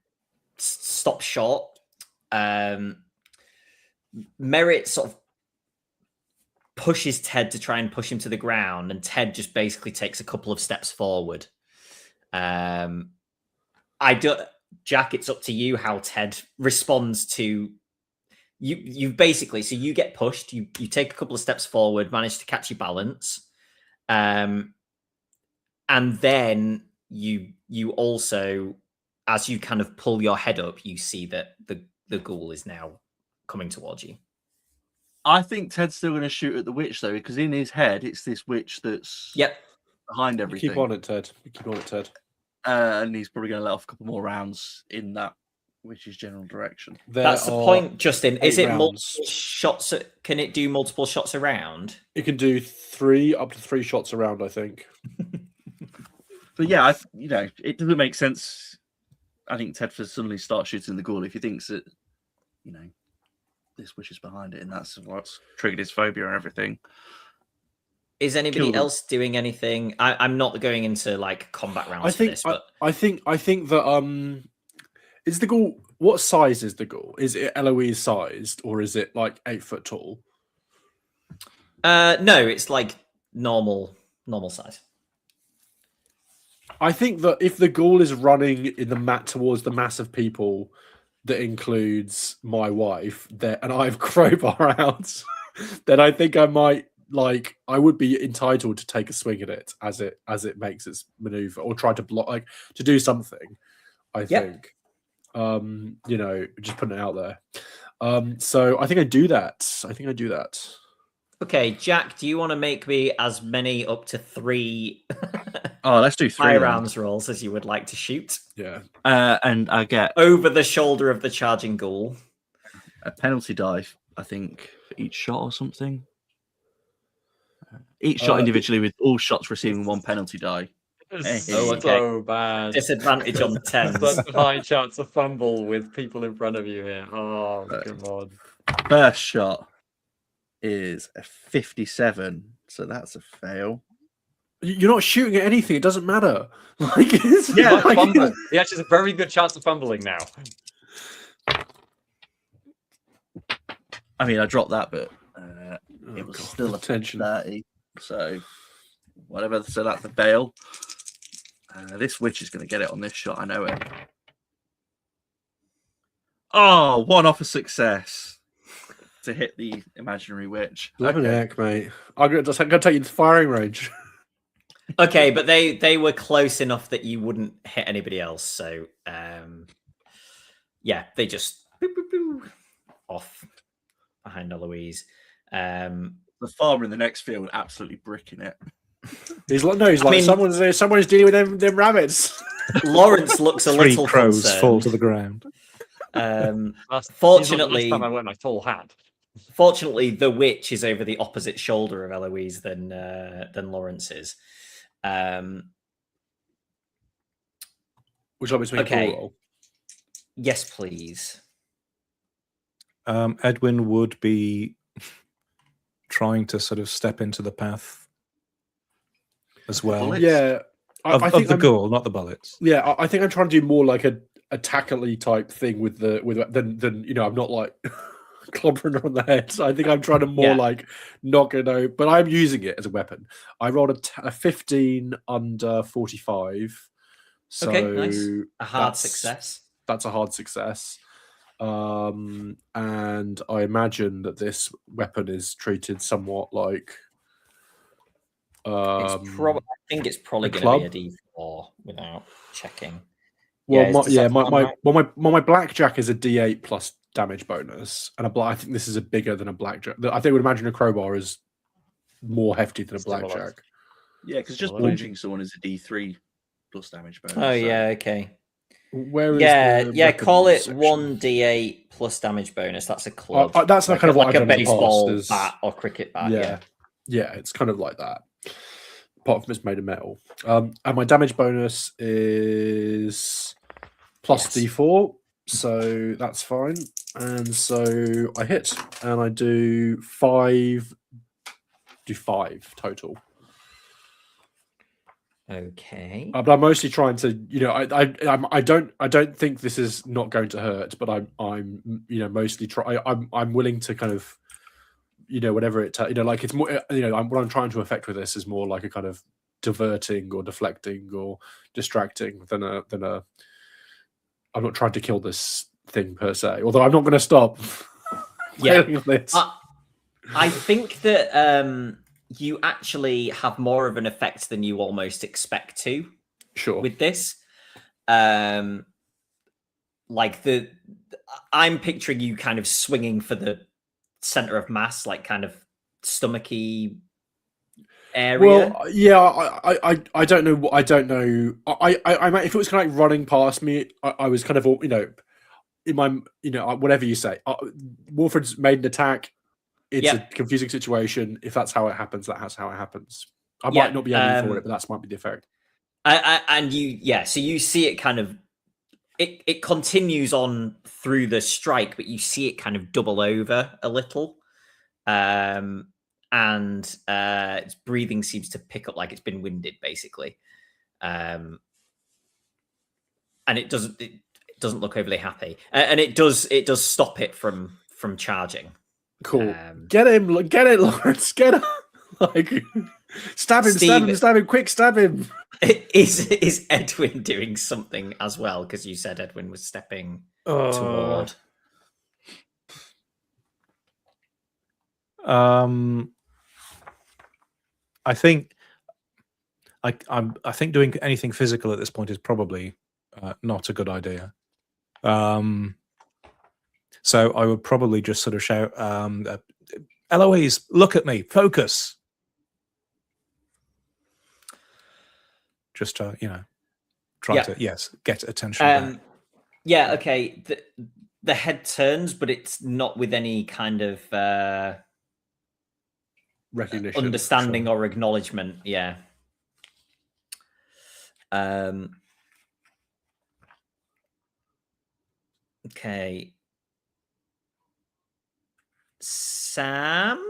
stops short. Merritt sort of pushes Ted to try and push him to the ground, and Ted just basically takes a couple of steps forward. Jack, it's up to you how Ted responds to you. You basically, so you get pushed. You take a couple of steps forward, manage to catch your balance, and then you also, as you kind of pull your head up, you see that the ghoul is now coming towards you. I think Ted's still going to shoot at the witch though, because in his head it's this witch that's behind everything. Keep on it, Ted. Keep on it, Ted. And he's probably going to let off a couple more rounds in that witch's general direction. That's the point, Justin. Is it rounds. multiple shots? Can it do multiple shots around? It can do up to three shots around, I think. But yeah, it doesn't make sense. I think Ted for suddenly start shooting the ghoul if he thinks that, this witch is behind it, and that's what's triggered his phobia and everything. Is anybody else doing anything? I'm not going into like combat rounds for this, but I think that is the ghoul. What size is the ghoul? Is it Eloise sized, or is it like 8 foot tall? No, it's like normal size. I think that if the ghoul is running in the mat towards the mass of people that includes my wife, and I've crowbar out, then I think I might I would be entitled to take a swing at it as it makes its maneuver, or try to block, to do something. I think, just putting it out there. So I think I do that. Okay, Jack, do you want to make me as many up to 3 Oh, let's do 3 firearms rolls as you would like to shoot? Yeah. And I get over the shoulder of the charging ghoul a penalty die, I think, for each shot or something. Each shot individually, with all shots receiving 1 penalty die. So bad. Disadvantage on 10. Such a high chance of fumble with people in front of you here. Oh, come on. First shot is a 57, so that's a fail. You're not shooting at anything. It doesn't matter. He actually has a very good chance of fumbling now. I mean, I dropped that, but it was still a tension. 30. So whatever. So that's a fail. This witch is going to get it on this shot. I know it. Oh, 1 off a success to hit the imaginary witch. Heck, mate. I'm going to take you to the firing range. Okay, but they were close enough that you wouldn't hit anybody else. So, they just off behind Eloise. The farmer in the next field absolutely bricking it. He's like, someone's dealing with them rabbits. Lawrence looks a little 3 crows concerned. fall to the ground. Fortunately, I wear my tall hat. Fortunately, the witch is over the opposite shoulder of Eloise than Lawrence is. Would you like me to make a roll? Yes, please. Edwin would be trying to sort of step into the path as well. Yeah. I think the ghoul, not the bullets. Yeah, I think I'm trying to do more like a tackle-y type thing with than I'm not like clobbering on the head. So I think I'm trying to more like knock it out, but I'm using it as a weapon. I rolled a 15 under 45. So okay, nice. A hard success. That's a hard success. And I imagine that this weapon is treated somewhat like I think it's probably going to be a D4 without checking. Well, my blackjack is a D8 plus damage bonus, and I think this is a bigger than a blackjack. I think I would imagine a crowbar is more hefty than a blackjack. Yeah, because just punching someone is a D3 plus damage bonus. Oh yeah, okay. Where is call it section? 1d8 plus damage bonus. That's a club. That's like kind of like what a baseball bat or cricket bat. Yeah, it's kind of like that. Apart from it's made of metal. And my damage bonus is plus D4, so that's fine. And so I hit, and I do 5 total. Okay. But I'm mostly trying to, I don't think this is not going to hurt, but I'm mostly I'm willing to kind of, whatever it, like it's more, what I'm trying to affect with this is more like a kind of diverting or deflecting or distracting than a I'm not trying to kill this thing per se. Although I'm not going to stop. Yeah. playing this. I think that you actually have more of an effect than you almost expect to. Sure. With this, like I'm picturing you kind of swinging for the center of mass, like kind of stomachy area. Well, yeah, I don't know. I don't know. I might, if it was kind of like running past me, I was kind of, you know, in my, you know, whatever you say. Wolfred's made an attack. It's a confusing situation. If that's how it happens, that's how it happens. I might not be aiming for it, but that might be the effect. And so you see it kind of, it continues on through the strike, but you see it kind of double over a little. And its breathing seems to pick up, like it's been winded, basically. And it doesn't look overly happy. And it does stop it from charging. Cool. Get it, Lawrence. Get him. Like, stab him, quick, stab him. Is Edwin doing something as well? Because you said Edwin was stepping toward. I think I think doing anything physical at this point is probably not a good idea. So I would probably just sort of shout, Eloise, look at me, focus. Just to, you know, try to, get attention. Yeah, okay. The head turns, but it's not with any kind of recognition, understanding, or acknowledgement. Yeah. Okay. Sam?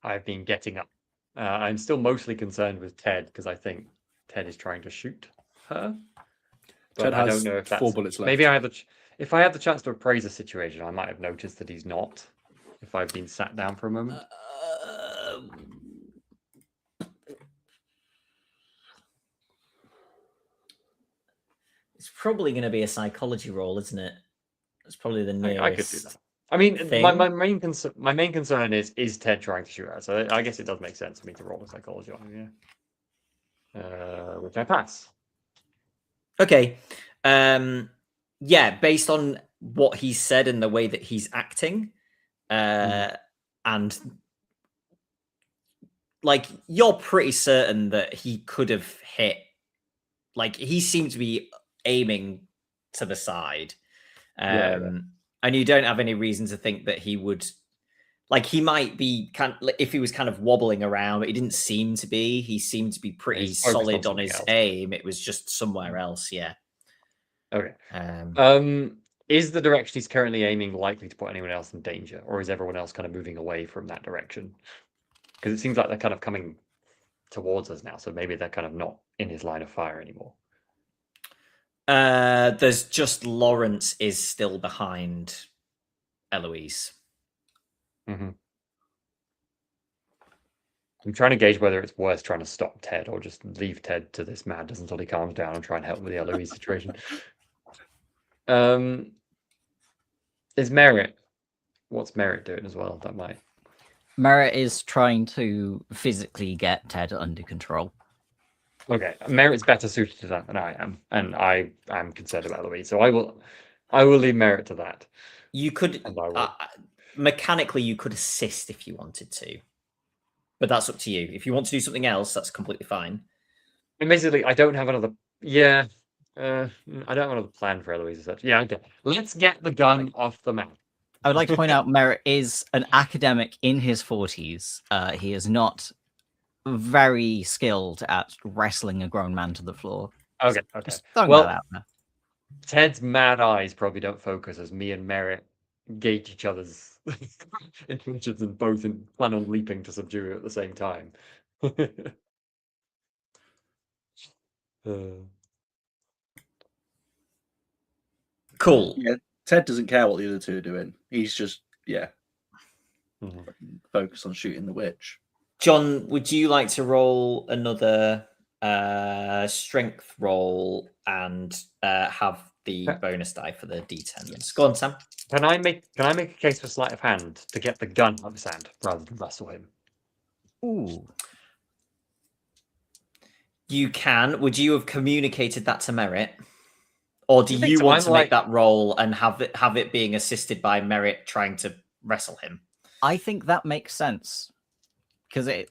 I've been getting up. I'm still mostly concerned with Ted because I think Ted is trying to shoot her. But Ted I has don't know if that's 4 bullets left. Maybe if I had the chance to appraise the situation, I might have noticed that he's not. If I've been sat down for a moment. It's probably going to be a psychology roll, isn't it? It's probably the nearest. I could do that. I mean, my main concern is Ted trying to shoot her. So I guess it does make sense for me to roll a psychology on him, which I pass. Okay. Based on what he said and the way that he's acting, and like you're pretty certain that he could have hit. Like he seemed to be aiming to the side. And you don't have any reason to think that he would, like, he might be if he was kind of wobbling around, but he didn't seem to be. He seemed to be pretty solid on his aim. It was just somewhere else. Yeah. Okay. Is the direction he's currently aiming likely to put anyone else in danger, or is everyone else kind of moving away from that direction? Because it seems like they're kind of coming towards us now, so maybe they're kind of not in his line of fire anymore. There's just Lawrence is still behind Eloise. I'm trying to gauge whether it's worth trying to stop Ted or just leave Ted to this madness until he calms down and try and help with the Eloise situation. Is Merritt? What's Merritt doing as well? That might. Merritt is trying to physically get Ted under control. Okay, Merritt's better suited to that than I am, and I am concerned about Eloise, so I will leave Merritt to that. You could mechanically you could assist if you wanted to, but that's up to you. If you want to do something else, that's completely fine. And basically, I don't have another. I don't have another plan for Eloise as such. Yeah, okay. Let's get the gun off the map. I would like to point out Merritt is an academic in his 40s. He is not very skilled at wrestling a grown man to the floor. Okay. Just throwing that out there. Ted's mad eyes probably don't focus as me and Merritt gauge each other's intentions and both plan on leaping to subdue it at the same time. Cool. Yeah, Ted doesn't care what the other two are doing. He's just focused on shooting the witch. John, would you like to roll another strength roll and have the bonus die for the d10s. Go on, Sam. Can I make a case for sleight of hand to get the gun out of his hand rather than wrestle him? Ooh. You can. Would you have communicated that to Merritt? Or do you so? want I'm to make that roll and have it being assisted by Merritt trying to wrestle him? I think that makes sense. Because if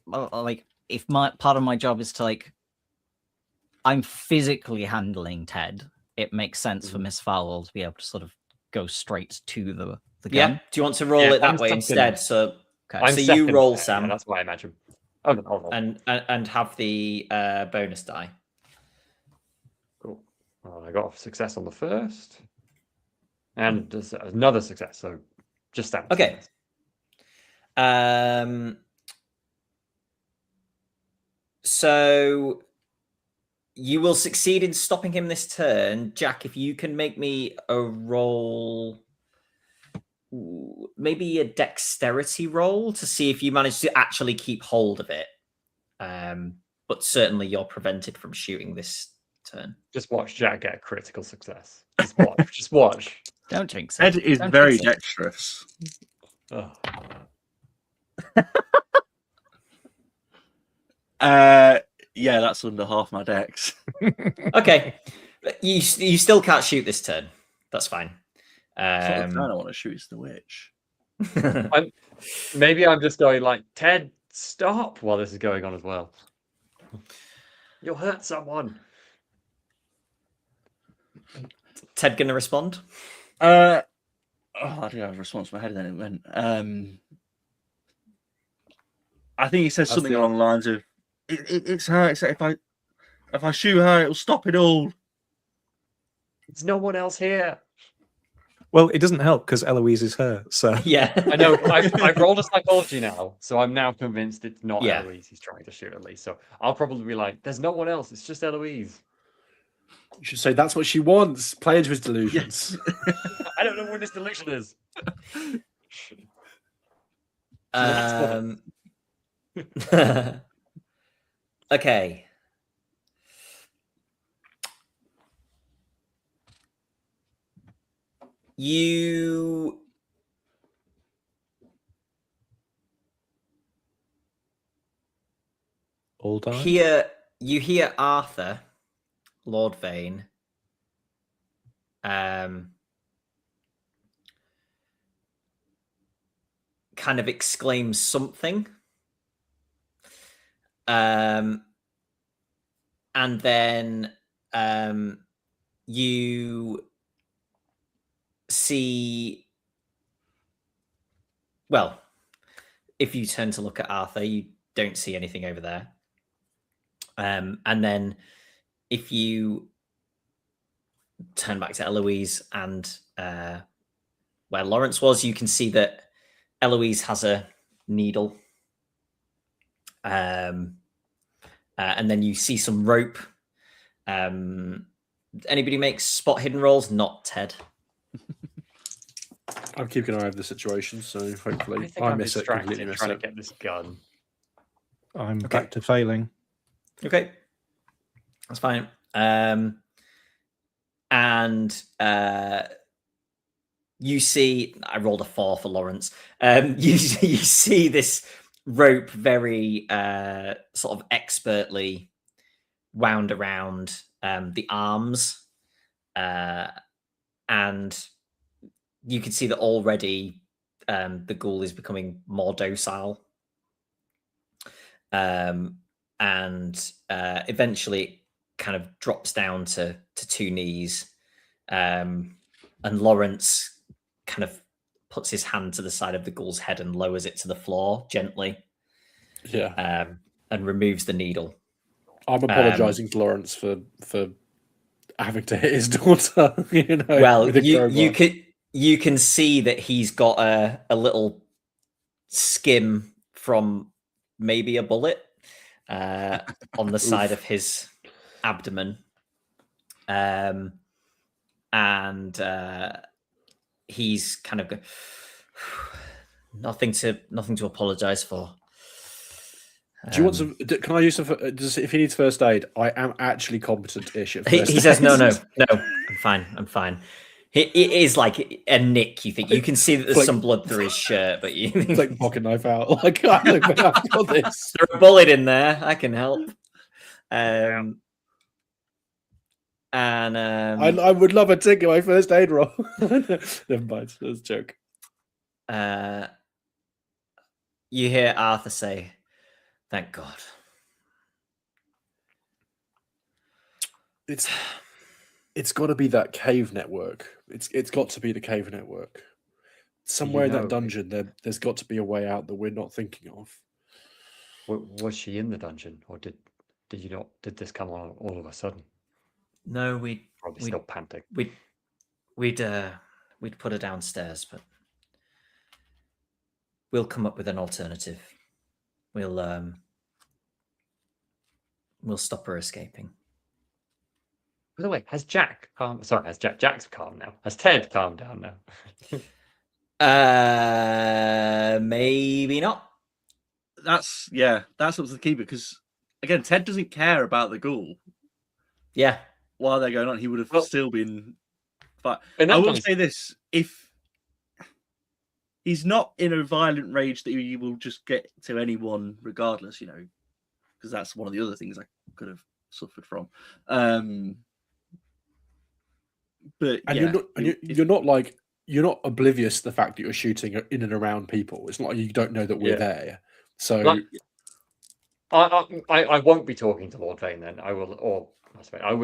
part of my job is to I'm physically handling Ted, it makes sense for Miss Farwell to be able to sort of go straight to the gun. Yeah. Do you want to roll it that way instead? So, okay. so you roll, Sam. Yeah, that's what I imagine. Oh, no, I'll roll. And have the bonus die. Cool. Well, I got a success on the first, and there's another success. So just that. Okay. So you will succeed in stopping him this turn. Jack, if you can make me a roll, maybe a dexterity roll to see if you manage to actually keep hold of it. But certainly you're prevented from shooting this turn. Just watch Jack get a critical success. Just watch. Just watch. Don't jinx it. Ed is Don't very jinx it. dexterous. Oh. Yeah, that's under half my dex. Okay. You still can't shoot this turn. That's fine. I don't want to shoot the witch. Maybe I'm just going like, Ted, stop while this is going on as well. You'll hurt someone. Ted gonna respond? I don't have a response in my head, then it went. I think he says something along the lines of, "It's her. It's if I shoot her, it'll stop it all." There's no one else here. Well, it doesn't help because Eloise is her. So Yeah. I know. I've rolled a psychology now, so I'm now convinced it's not Yeah. Eloise he's trying to shoot at least. So I'll probably be like, "There's no one else. It's just Eloise." You should say that's what she wants. Play into his delusions. I don't know what this delusion is. Okay. You all die. you hear Arthur, Lord Vane, kind of exclaims something. And then you see, well, if you turn to look at Arthur, you don't see anything over there. And then if you turn back to Eloise and where Lawrence was, you can see that Eloise has a needle. And then you see some rope. Anybody makes spot hidden rolls? Not Ted. I'm keeping an eye over the situation, so hopefully I'm miss it distracted completely. Miss trying it. to get this gun. I'm back to failing. Okay, that's fine. And you see, I rolled a 4 for Lawrence. You see this rope very sort of expertly wound around the arms, and you can see that already the ghoul is becoming more docile, and eventually it kind of drops down to 2 knees, and Lawrence kind of puts his hand to the side of the ghoul's head and lowers it to the floor gently. Yeah. And removes the needle. I'm apologizing to Lawrence for having to hit his daughter. You know, well, you can see that he's got a little skim from maybe a bullet on the side of his abdomen, and he's kind of nothing to apologize for. Do you want some? Can I use some? If he needs first aid, I am actually competent-ish at He first says, aid. no, I'm fine. It is like a nick. You think you can see that there's some blood through his shirt, but you think take the pocket knife out. Like, I've got this. There's a bullet in there. I can help. And I would love a tick in my first aid roll. Never mind, that's a joke. You hear Arthur say, "Thank God." It's got to be that cave network. It's got to be the cave network. Somewhere in that dungeon, there's got to be a way out that we're not thinking of. Was she in the dungeon, or did you not? Did this come on all of a sudden? No, we'd still panting. We'd put her downstairs, but we'll come up with an alternative. We'll stop her escaping. By the way, has Jack's calmed now? Has Ted calmed down now? Maybe not. That's up to the keeper, because again, Ted doesn't care about the ghoul. Yeah. While they're going on, he would have still been. But I will say this: if he's not in a violent rage that he will just get to anyone regardless, because that's one of the other things I could have suffered from. But you're not oblivious to the fact that you're shooting in and around people. It's not like you don't know that we're there. So I won't be talking to Lord Vane then. I will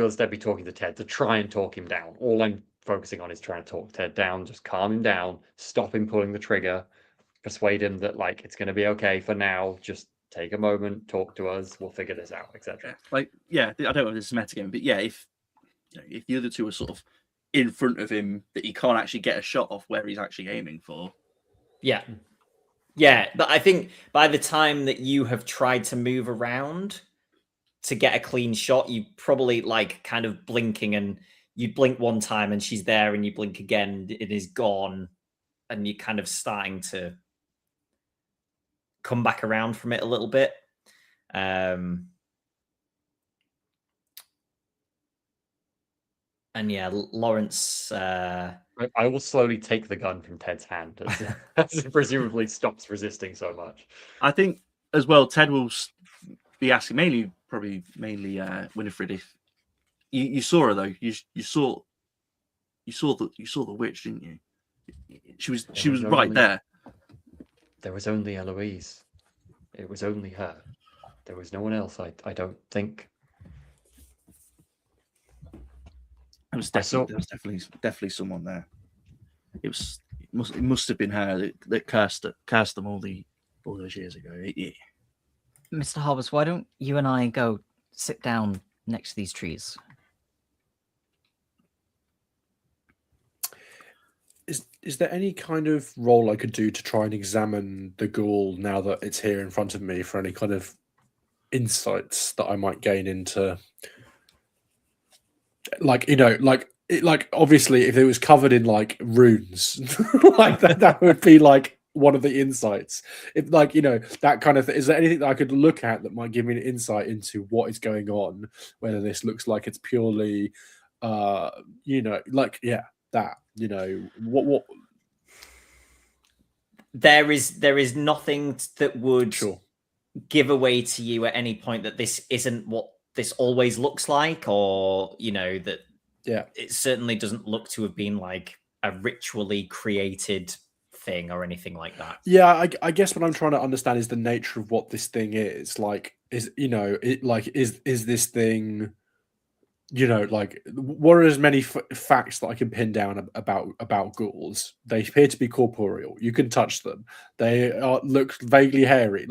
instead be talking to Ted to try and talk him down. All I'm focusing on is trying to talk Ted down, just calm him down, stop him pulling the trigger, persuade him that it's going to be okay for now. Just take a moment, talk to us, we'll figure this out, etc. I don't know if this is meta game, but if the other two are sort of in front of him, that he can't actually get a shot off where he's actually aiming for. Yeah. Yeah, but I think by the time that you have tried to move around to get a clean shot, you probably kind of blinking, and you blink one time and she's there, and you blink again, it is gone, and you're kind of starting to come back around from it a little bit. And yeah, Lawrence. I will slowly take the gun from Ted's hand as it presumably stops resisting so much. I think as well, Ted will be asking mainly Winifred, if you saw her though. You saw the witch, didn't you? She was right there. There was only Eloise. It was only her. There was no one else. I don't think. There was definitely someone there. It must have been her that cursed them all those years ago. Yeah. Mr. Harbus, why don't you and I go sit down next to these trees? Is there any kind of role I could do to try and examine the ghoul now that it's here in front of me, for any kind of insights that I might gain into, obviously if it was covered in runes, that would be one of the insights. If that kind of thing. Is there anything that I could look at that might give me an insight into what is going on? Whether this looks like it's purely, what There is nothing that would give away to you at any point that this isn't what this always looks like, or that it certainly doesn't look to have been a ritually created thing or anything like that. Yeah, I guess what I'm trying to understand is the nature of what this thing is. Is this thing, what are as many facts that I can pin down about ghouls? They appear to be corporeal. You can touch them. They look vaguely hairy.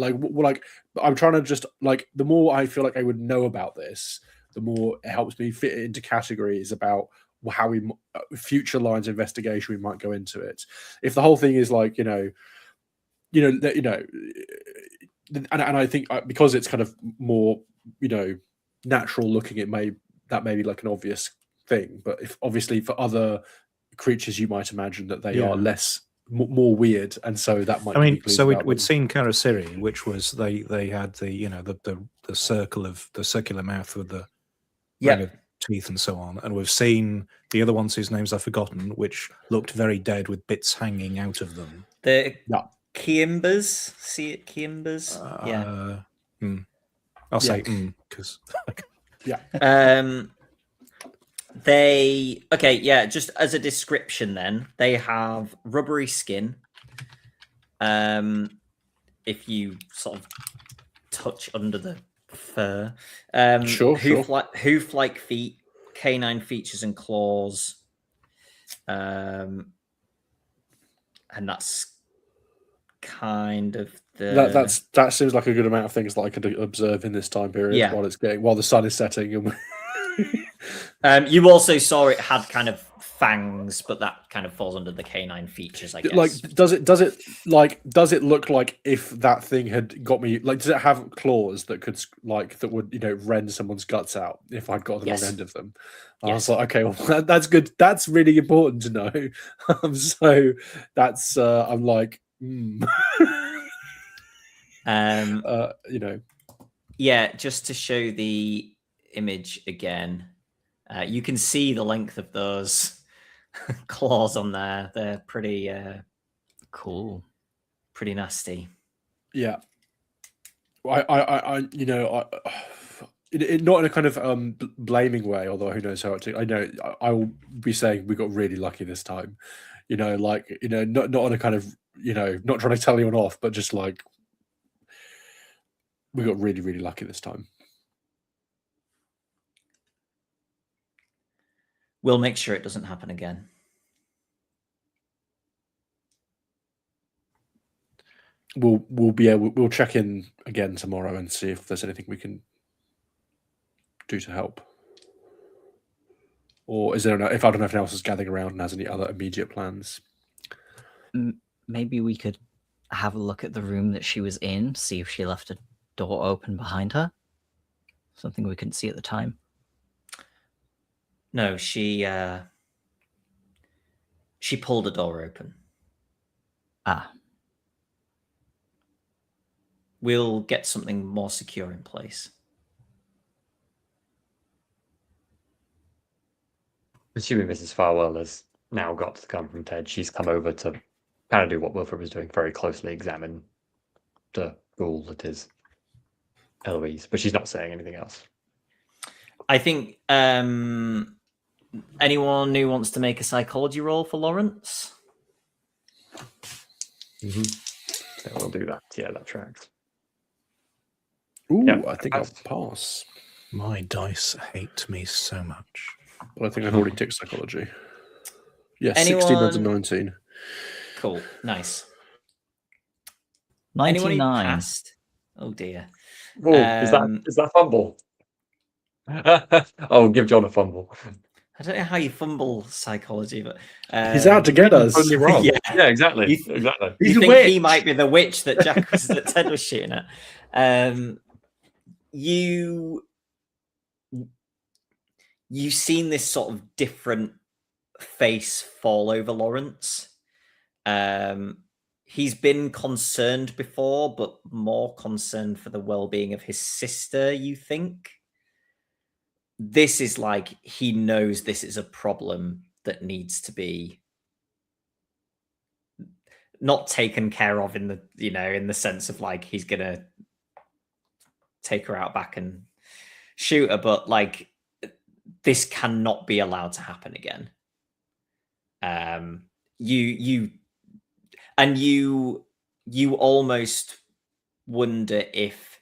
I'm trying to just the more I feel like I would know about this, the more it helps me fit it into categories about how we future lines of investigation we might go into it. If the whole thing is and I think because it's kind of more natural looking, that may be an obvious thing, but if obviously for other creatures you might imagine that they are less more weird, and so that might. I mean, be pleased so about we'd them. seen Karasiri, which was they had the circle of the circular mouth with the ring of teeth and so on, and we've seen the other ones whose names I've forgotten, which looked very dead with bits hanging out of them. The Yeah. Kiimbas, see it, Kiimbas. I'll say because they just as a description, then they have rubbery skin. If you sort of touch under the fur, hoof-like feet, canine features and claws, and that's kind of that seems like a good amount of things that I could observe in this time period while the sun is setting. You also saw it had kind of fangs, but that kind of falls under the canine features, I guess. Like, does it look like if that thing had got me? Like, does it have claws that could that would rend someone's guts out if I'd got the wrong end of them? I was like, okay, well, that's good. That's really important to know. So that's I'm like, just to show the image again, you can see the length of those claws on there. They're pretty cool, pretty nasty. Yeah, I not in a kind of blaming way, although who knows how it. I know I will be saying we got really lucky this time. Not on a kind of not trying to tell anyone off, but just like we got really, really lucky this time. We'll make sure it doesn't happen again. We'll check in again tomorrow and see if there's anything we can do to help. Or is there if I don't know if anyone else is gathering around and has any other immediate plans? Maybe we could have a look at the room that she was in, see if she left a door open behind her. Something we couldn't see at the time. No, she pulled a door open. We'll get something more secure in place. Assuming Mrs. Farwell has now got to the confrontation, she's come over to kind of do what Wilfred was doing, very closely examine the ghoul that is Eloise, but she's not saying anything else. I think anyone who wants to make a psychology roll for Lawrence? Yeah, we'll do that. Yeah, that tracks. Ooh, yeah, I think I'll pass. My dice hate me so much. Well, I think I've already ticked psychology. Yeah, 16 out of 19. Cool, nice. 99. Anyone who passed? Oh dear. Oh, is that fumble? Oh, give John a fumble. I don't know how you fumble psychology, but he's out to get us. Totally wrong. Yeah, exactly. Exactly. You think he might be the witch that that Ted was shooting at? You've seen this sort of different face fall over Lawrence. He's been concerned before, but more concerned for the well-being of his sister, you think? This is like he knows this is a problem that needs to be not taken care of in the in the sense of like he's gonna take her out back and shoot her, but like this cannot be allowed to happen again. You almost wonder if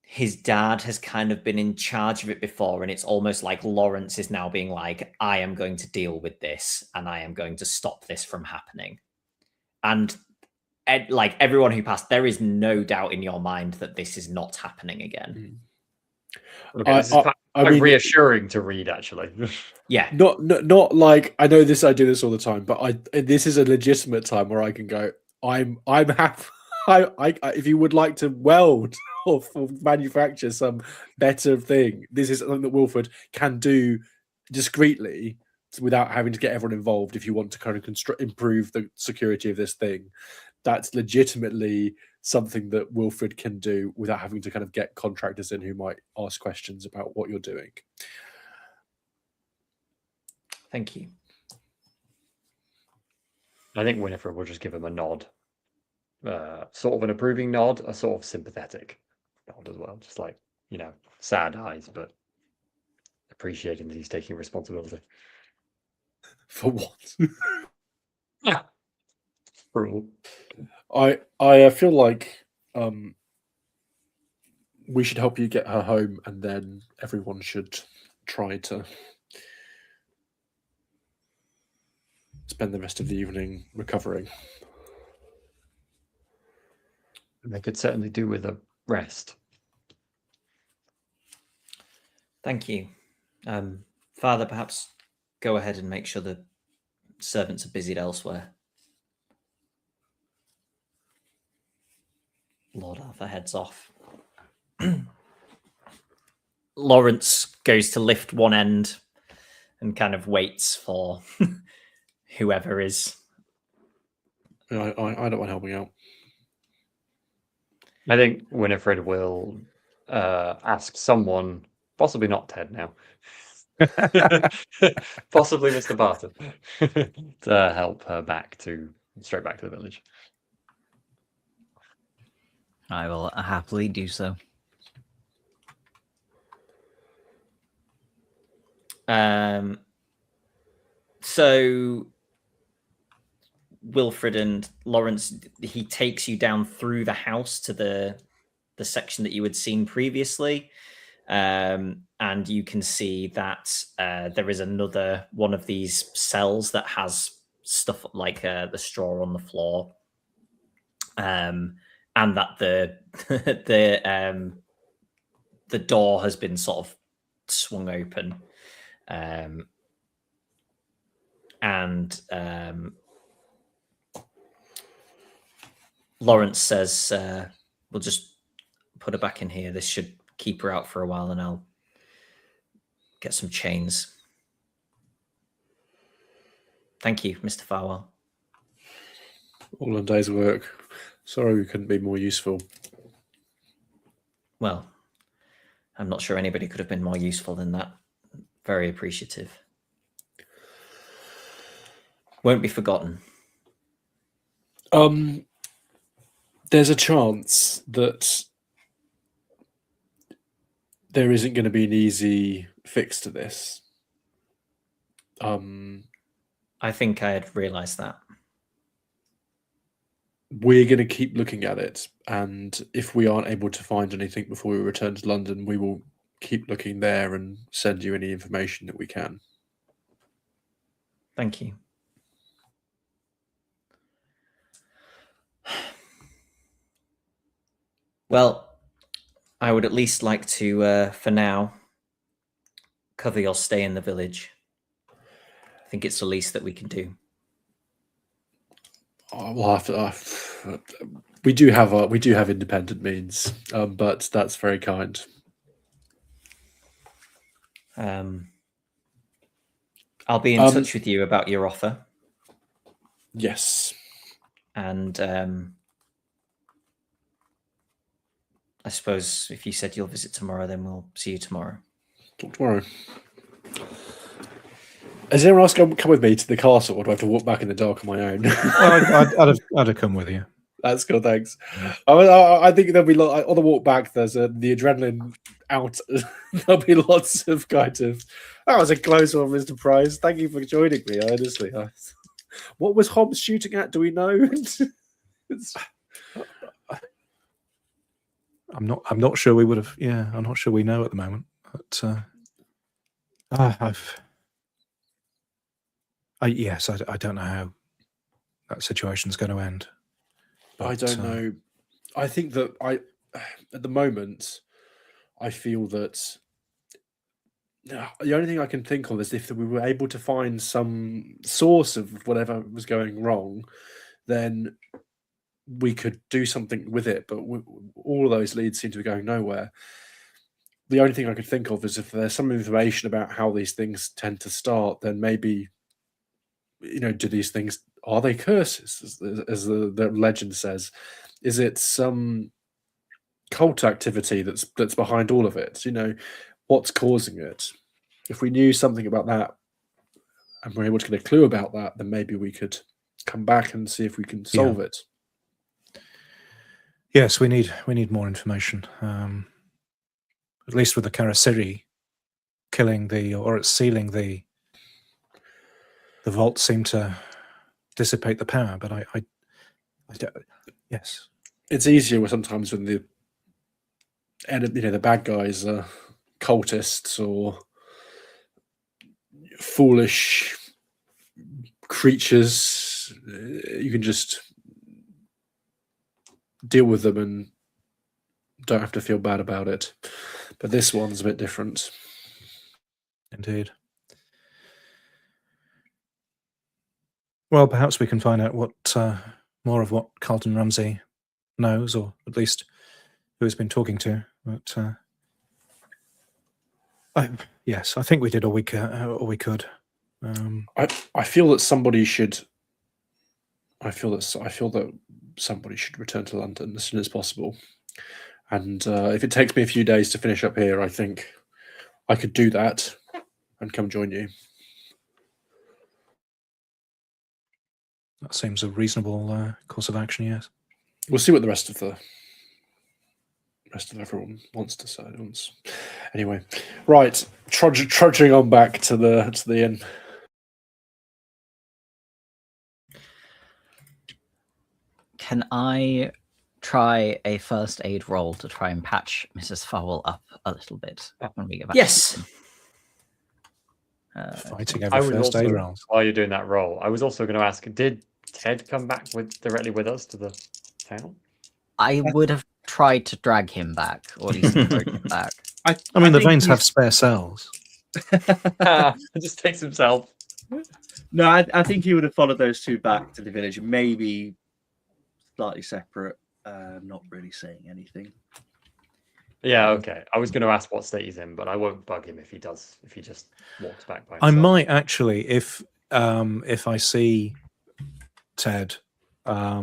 his dad has kind of been in charge of it before, and it's almost like Lawrence is now being like, I am going to deal with this and I am going to stop this from happening. And like everyone who passed, there is no doubt in your mind that this is not happening again. Okay, this is quite reassuring to read, actually. Yeah. Not like I know this. I do this all the time, but this is a legitimate time where I can go. I'm happy. If you would like to weld or manufacture some better thing, this is something that Wilfred can do discreetly without having to get everyone involved, if you want to kind of improve the security of this thing, that's legitimately something that Wilfred can do without having to kind of get contractors in who might ask questions about what you're doing. Thank you. I think Winifred will just give him a nod. Sort of an approving nod, a sort of sympathetic nod as well. Just like, sad eyes, but appreciating that he's taking responsibility. For what? Cruel. I feel like we should help you get her home, and then everyone should try to spend the rest of the evening recovering. They could certainly do with a rest. Thank you. Father, perhaps go ahead and make sure the servants are busied elsewhere. Lord Arthur heads off. Lawrence goes to lift one end and kind of waits for whoever is. I don't mind helping out. I think Winifred will ask someone, possibly not Ted now, possibly Mr. Barton, to help her straight back to the village. I will happily do so. So Wilfred and Lawrence, he takes you down through the house to the section that you had seen previously. And you can see that there is another one of these cells that has stuff like the straw on the floor. And that the door has been sort of swung open. Lawrence says, we'll just put her back in here. This should keep her out for a while, and I'll get some chains. Thank you, Mr. Farwell. All in a day's work. Sorry we couldn't be more useful. Well, I'm not sure anybody could have been more useful than that. Very appreciative. Won't be forgotten. There's a chance that there isn't going to be an easy fix to this. I think I had realised that. We're going to keep looking at it, and if we aren't able to find anything before we return to London, we will keep looking there and send you any information that we can. Thank you. Well, I would at least like to, for now, cover your stay in the village. I think it's the least that we can do. We'll have to. We do have independent means, but that's very kind. I'll be in touch with you about your offer. Yes. And I suppose if you said you'll visit tomorrow, then we'll see you tomorrow. Talk tomorrow. Is anyone else going to come with me to the castle, or do I have to walk back in the dark on my own? Well, I'd have come with you. That's cool, thanks. I think there'll be on the walk back. There's the adrenaline out. There'll be lots of kind of. That was a close one, Mr. Price. Thank you for joining me. Honestly, what was Hobbs shooting at? Do we know? I'm not sure we would have. Yeah, I'm not sure we know at the moment. But I don't know how that situation's going to end. But, I don't know. I think that at the moment, I feel that the only thing I can think of is if we were able to find some source of whatever was going wrong, then we could do something with it. But all of those leads seem to be going nowhere. the only thing I could think of is if there's some information about how these things tend to start, then maybe, do these things, are they curses, as the legend says? Is it some cult activity that's behind all of it? What's causing it? If we knew something about that and we're able to get a clue about that, then maybe we could come back and see if we can solve it. Yes, we need more information. At least with the Karasiri killing or sealing the vault seemed to dissipate the power, but I don't, yes. It's easier sometimes when the bad guys are cultists or foolish creatures. You can just deal with them and don't have to feel bad about it. But this one's a bit different. Indeed. Well, perhaps we can find out what more of what Carlton Ramsey knows, or at least who he's been talking to. But yes, I think we did all we could. I feel that somebody should. I feel that somebody should return to London as soon as possible. And if it takes me a few days to finish up here, I think I could do that and come join you. That seems a reasonable course of action. Yes, we'll see what the rest of everyone wants to say. Anyway, right, trudging on back to the inn. Can I try a first aid roll to try and patch Mrs. Fowle up a little bit when we get back? Yes. Fighting over first aid rolls. While you're doing that roll, I was also going to ask: did Ted come back directly with us to the town? I would have tried to drag him back, or at least encourage him back. I mean, the Vanes have spare cells. Just takes himself. No, I think he would have followed those two back to the village, maybe slightly separate, not really saying anything. Yeah, okay. I was going to ask what state he's in, but I won't bug him if he just walks back by himself. I might actually, if I see Ted, I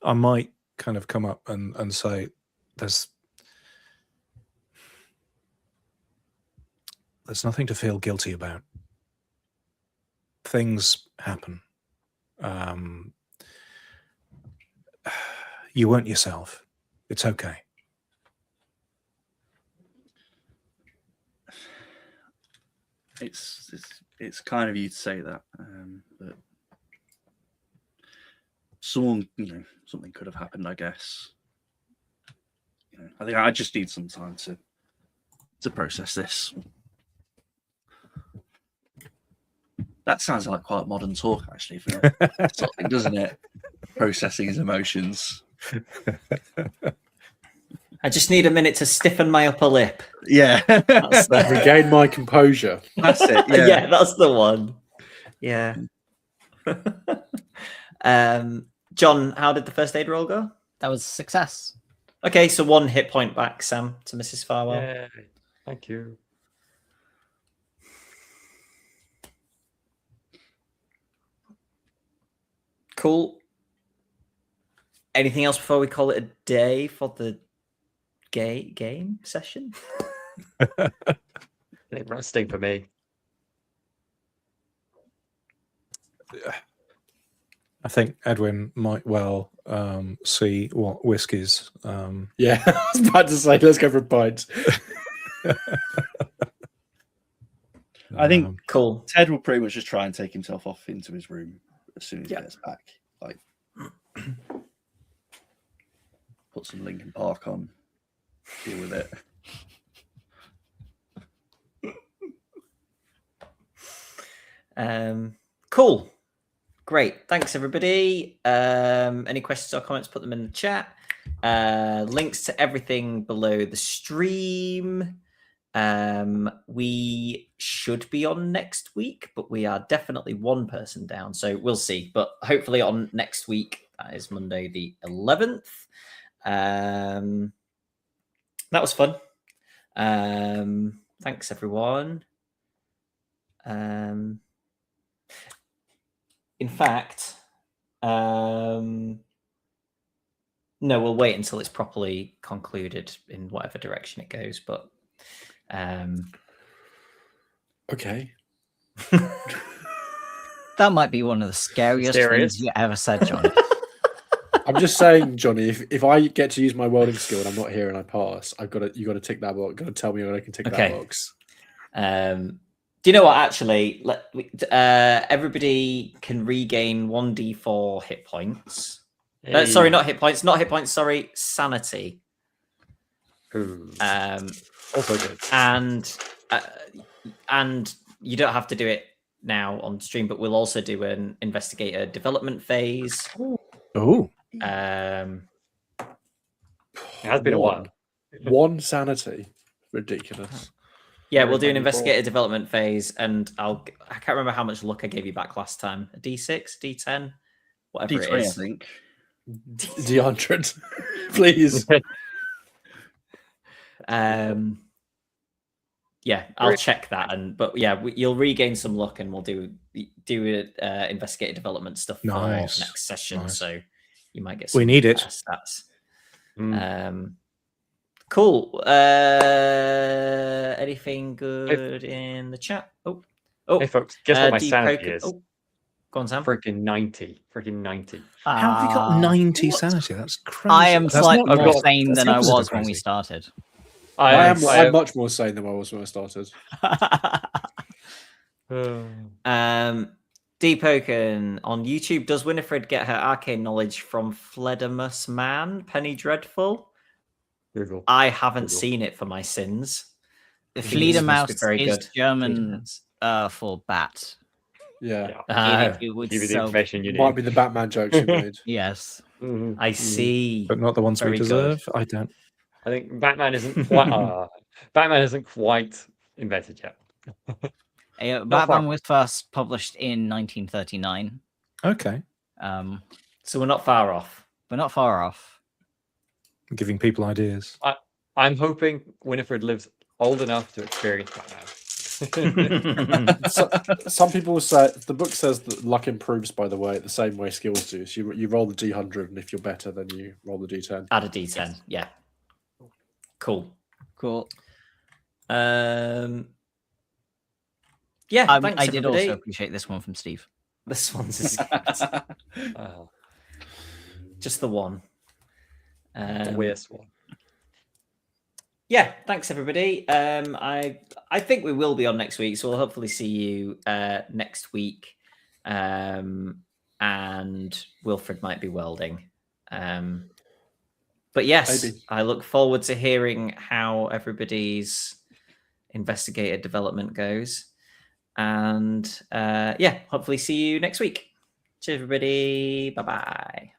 might kind of come up and say, there's nothing to feel guilty about. Things happen. You weren't yourself. It's okay. It's kind of you to say that, but something could have happened, I guess. I think I just need some time to process this. That sounds like quite modern talk, actually, for something, doesn't it? Processing his emotions. I just need a minute to stiffen my upper lip. Yeah. Regain my composure. That's it. Yeah. Yeah, that's the one. Yeah. John, how did the first aid roll go? That was a success. Okay, so 1 hit point back, Sam, to Mrs. Farwell. Yeah, thank you. Cool. Anything else before we call it a day for the game session? Resting for me. I think Edwin might well see what whiskies. Yeah, I was about to say, let's go for a pint. I think cool. Ted will pretty much just try and take himself off into his room as soon as he gets back. Like, put some Linkin Park on, deal with it. Cool. Great. Thanks, everybody. Any questions or comments, put them in the chat. Links to everything below the stream. We should be on next week, but we are definitely one person down, so we'll see. But hopefully on next week, that is Monday the 11th. That was fun. Thanks, everyone. In fact, no, we'll wait until it's properly concluded in whatever direction it goes. But Okay. That might be one of the scariest Mysterious. things you ever said, Johnny. I'm just saying, Johnny, if I get to use my welding skill and I'm not here and I pass, you got to tick that box. Got to tell me when I can tick that box. Do you know what? Actually, everybody can regain 1d4 hit points. Sorry, not hit points. Not hit points. Sorry, sanity. Ooh. Also good. And you don't have to do it now on stream, but we'll also do an investigator development phase. Oh, It has been a while. One sanity. Ridiculous. Yeah, we'll do an investigator development phase, and I can't remember how much luck I gave you back last time. A D6, D10, whatever D20, it is. I think. D100, please. Yeah, I'll check that, but yeah, you'll regain some luck, and we'll do investigator development stuff for next session. Nice. So you might get some we need it. stats. Cool. Anything good in the chat? Oh, Hey folks, guess what my Deep sanity Poker- is? Oh, go on, Sam. Freaking 90. Freaking 90. How have you got 90 what? sanity? That's crazy. I am That's slightly not more good. sane That's than I opposite of was when we crazy. started. I'm much more sane than I was when I started. Deepoken on YouTube. Does Winifred get her arcane knowledge from Fledermus Man, Penny Dreadful? Google. I haven't seen it for my sins. Fledermaus very is good. German for bat. Yeah. It would Give you the so- information you need. Might be the Batman jokes you made. Yes. I see. But not the ones Very we good. deserve. I don't. I think Batman isn't quite. Batman isn't quite invented yet. Batman was first published in 1939. Okay. So we're not far off. We're not far off. Giving people ideas. I'm hoping Winifred lives old enough to experience Batman. Some people will say the book says that luck improves, by the way, the same way skills do. So you roll the D100, and if you're better, then you roll the D10. Add a D10. Yeah. Cool. Yeah, thanks, I did everybody. also appreciate this one from Steve. This one's just the one. The weirdest one. Yeah, thanks everybody. I think we will be on next week, so we'll hopefully see you next week. And Wilfred might be welding. But yes, Maybe. I look forward to hearing how everybody's investigator development goes. And yeah, hopefully see you next week. Cheers, everybody. Bye-bye.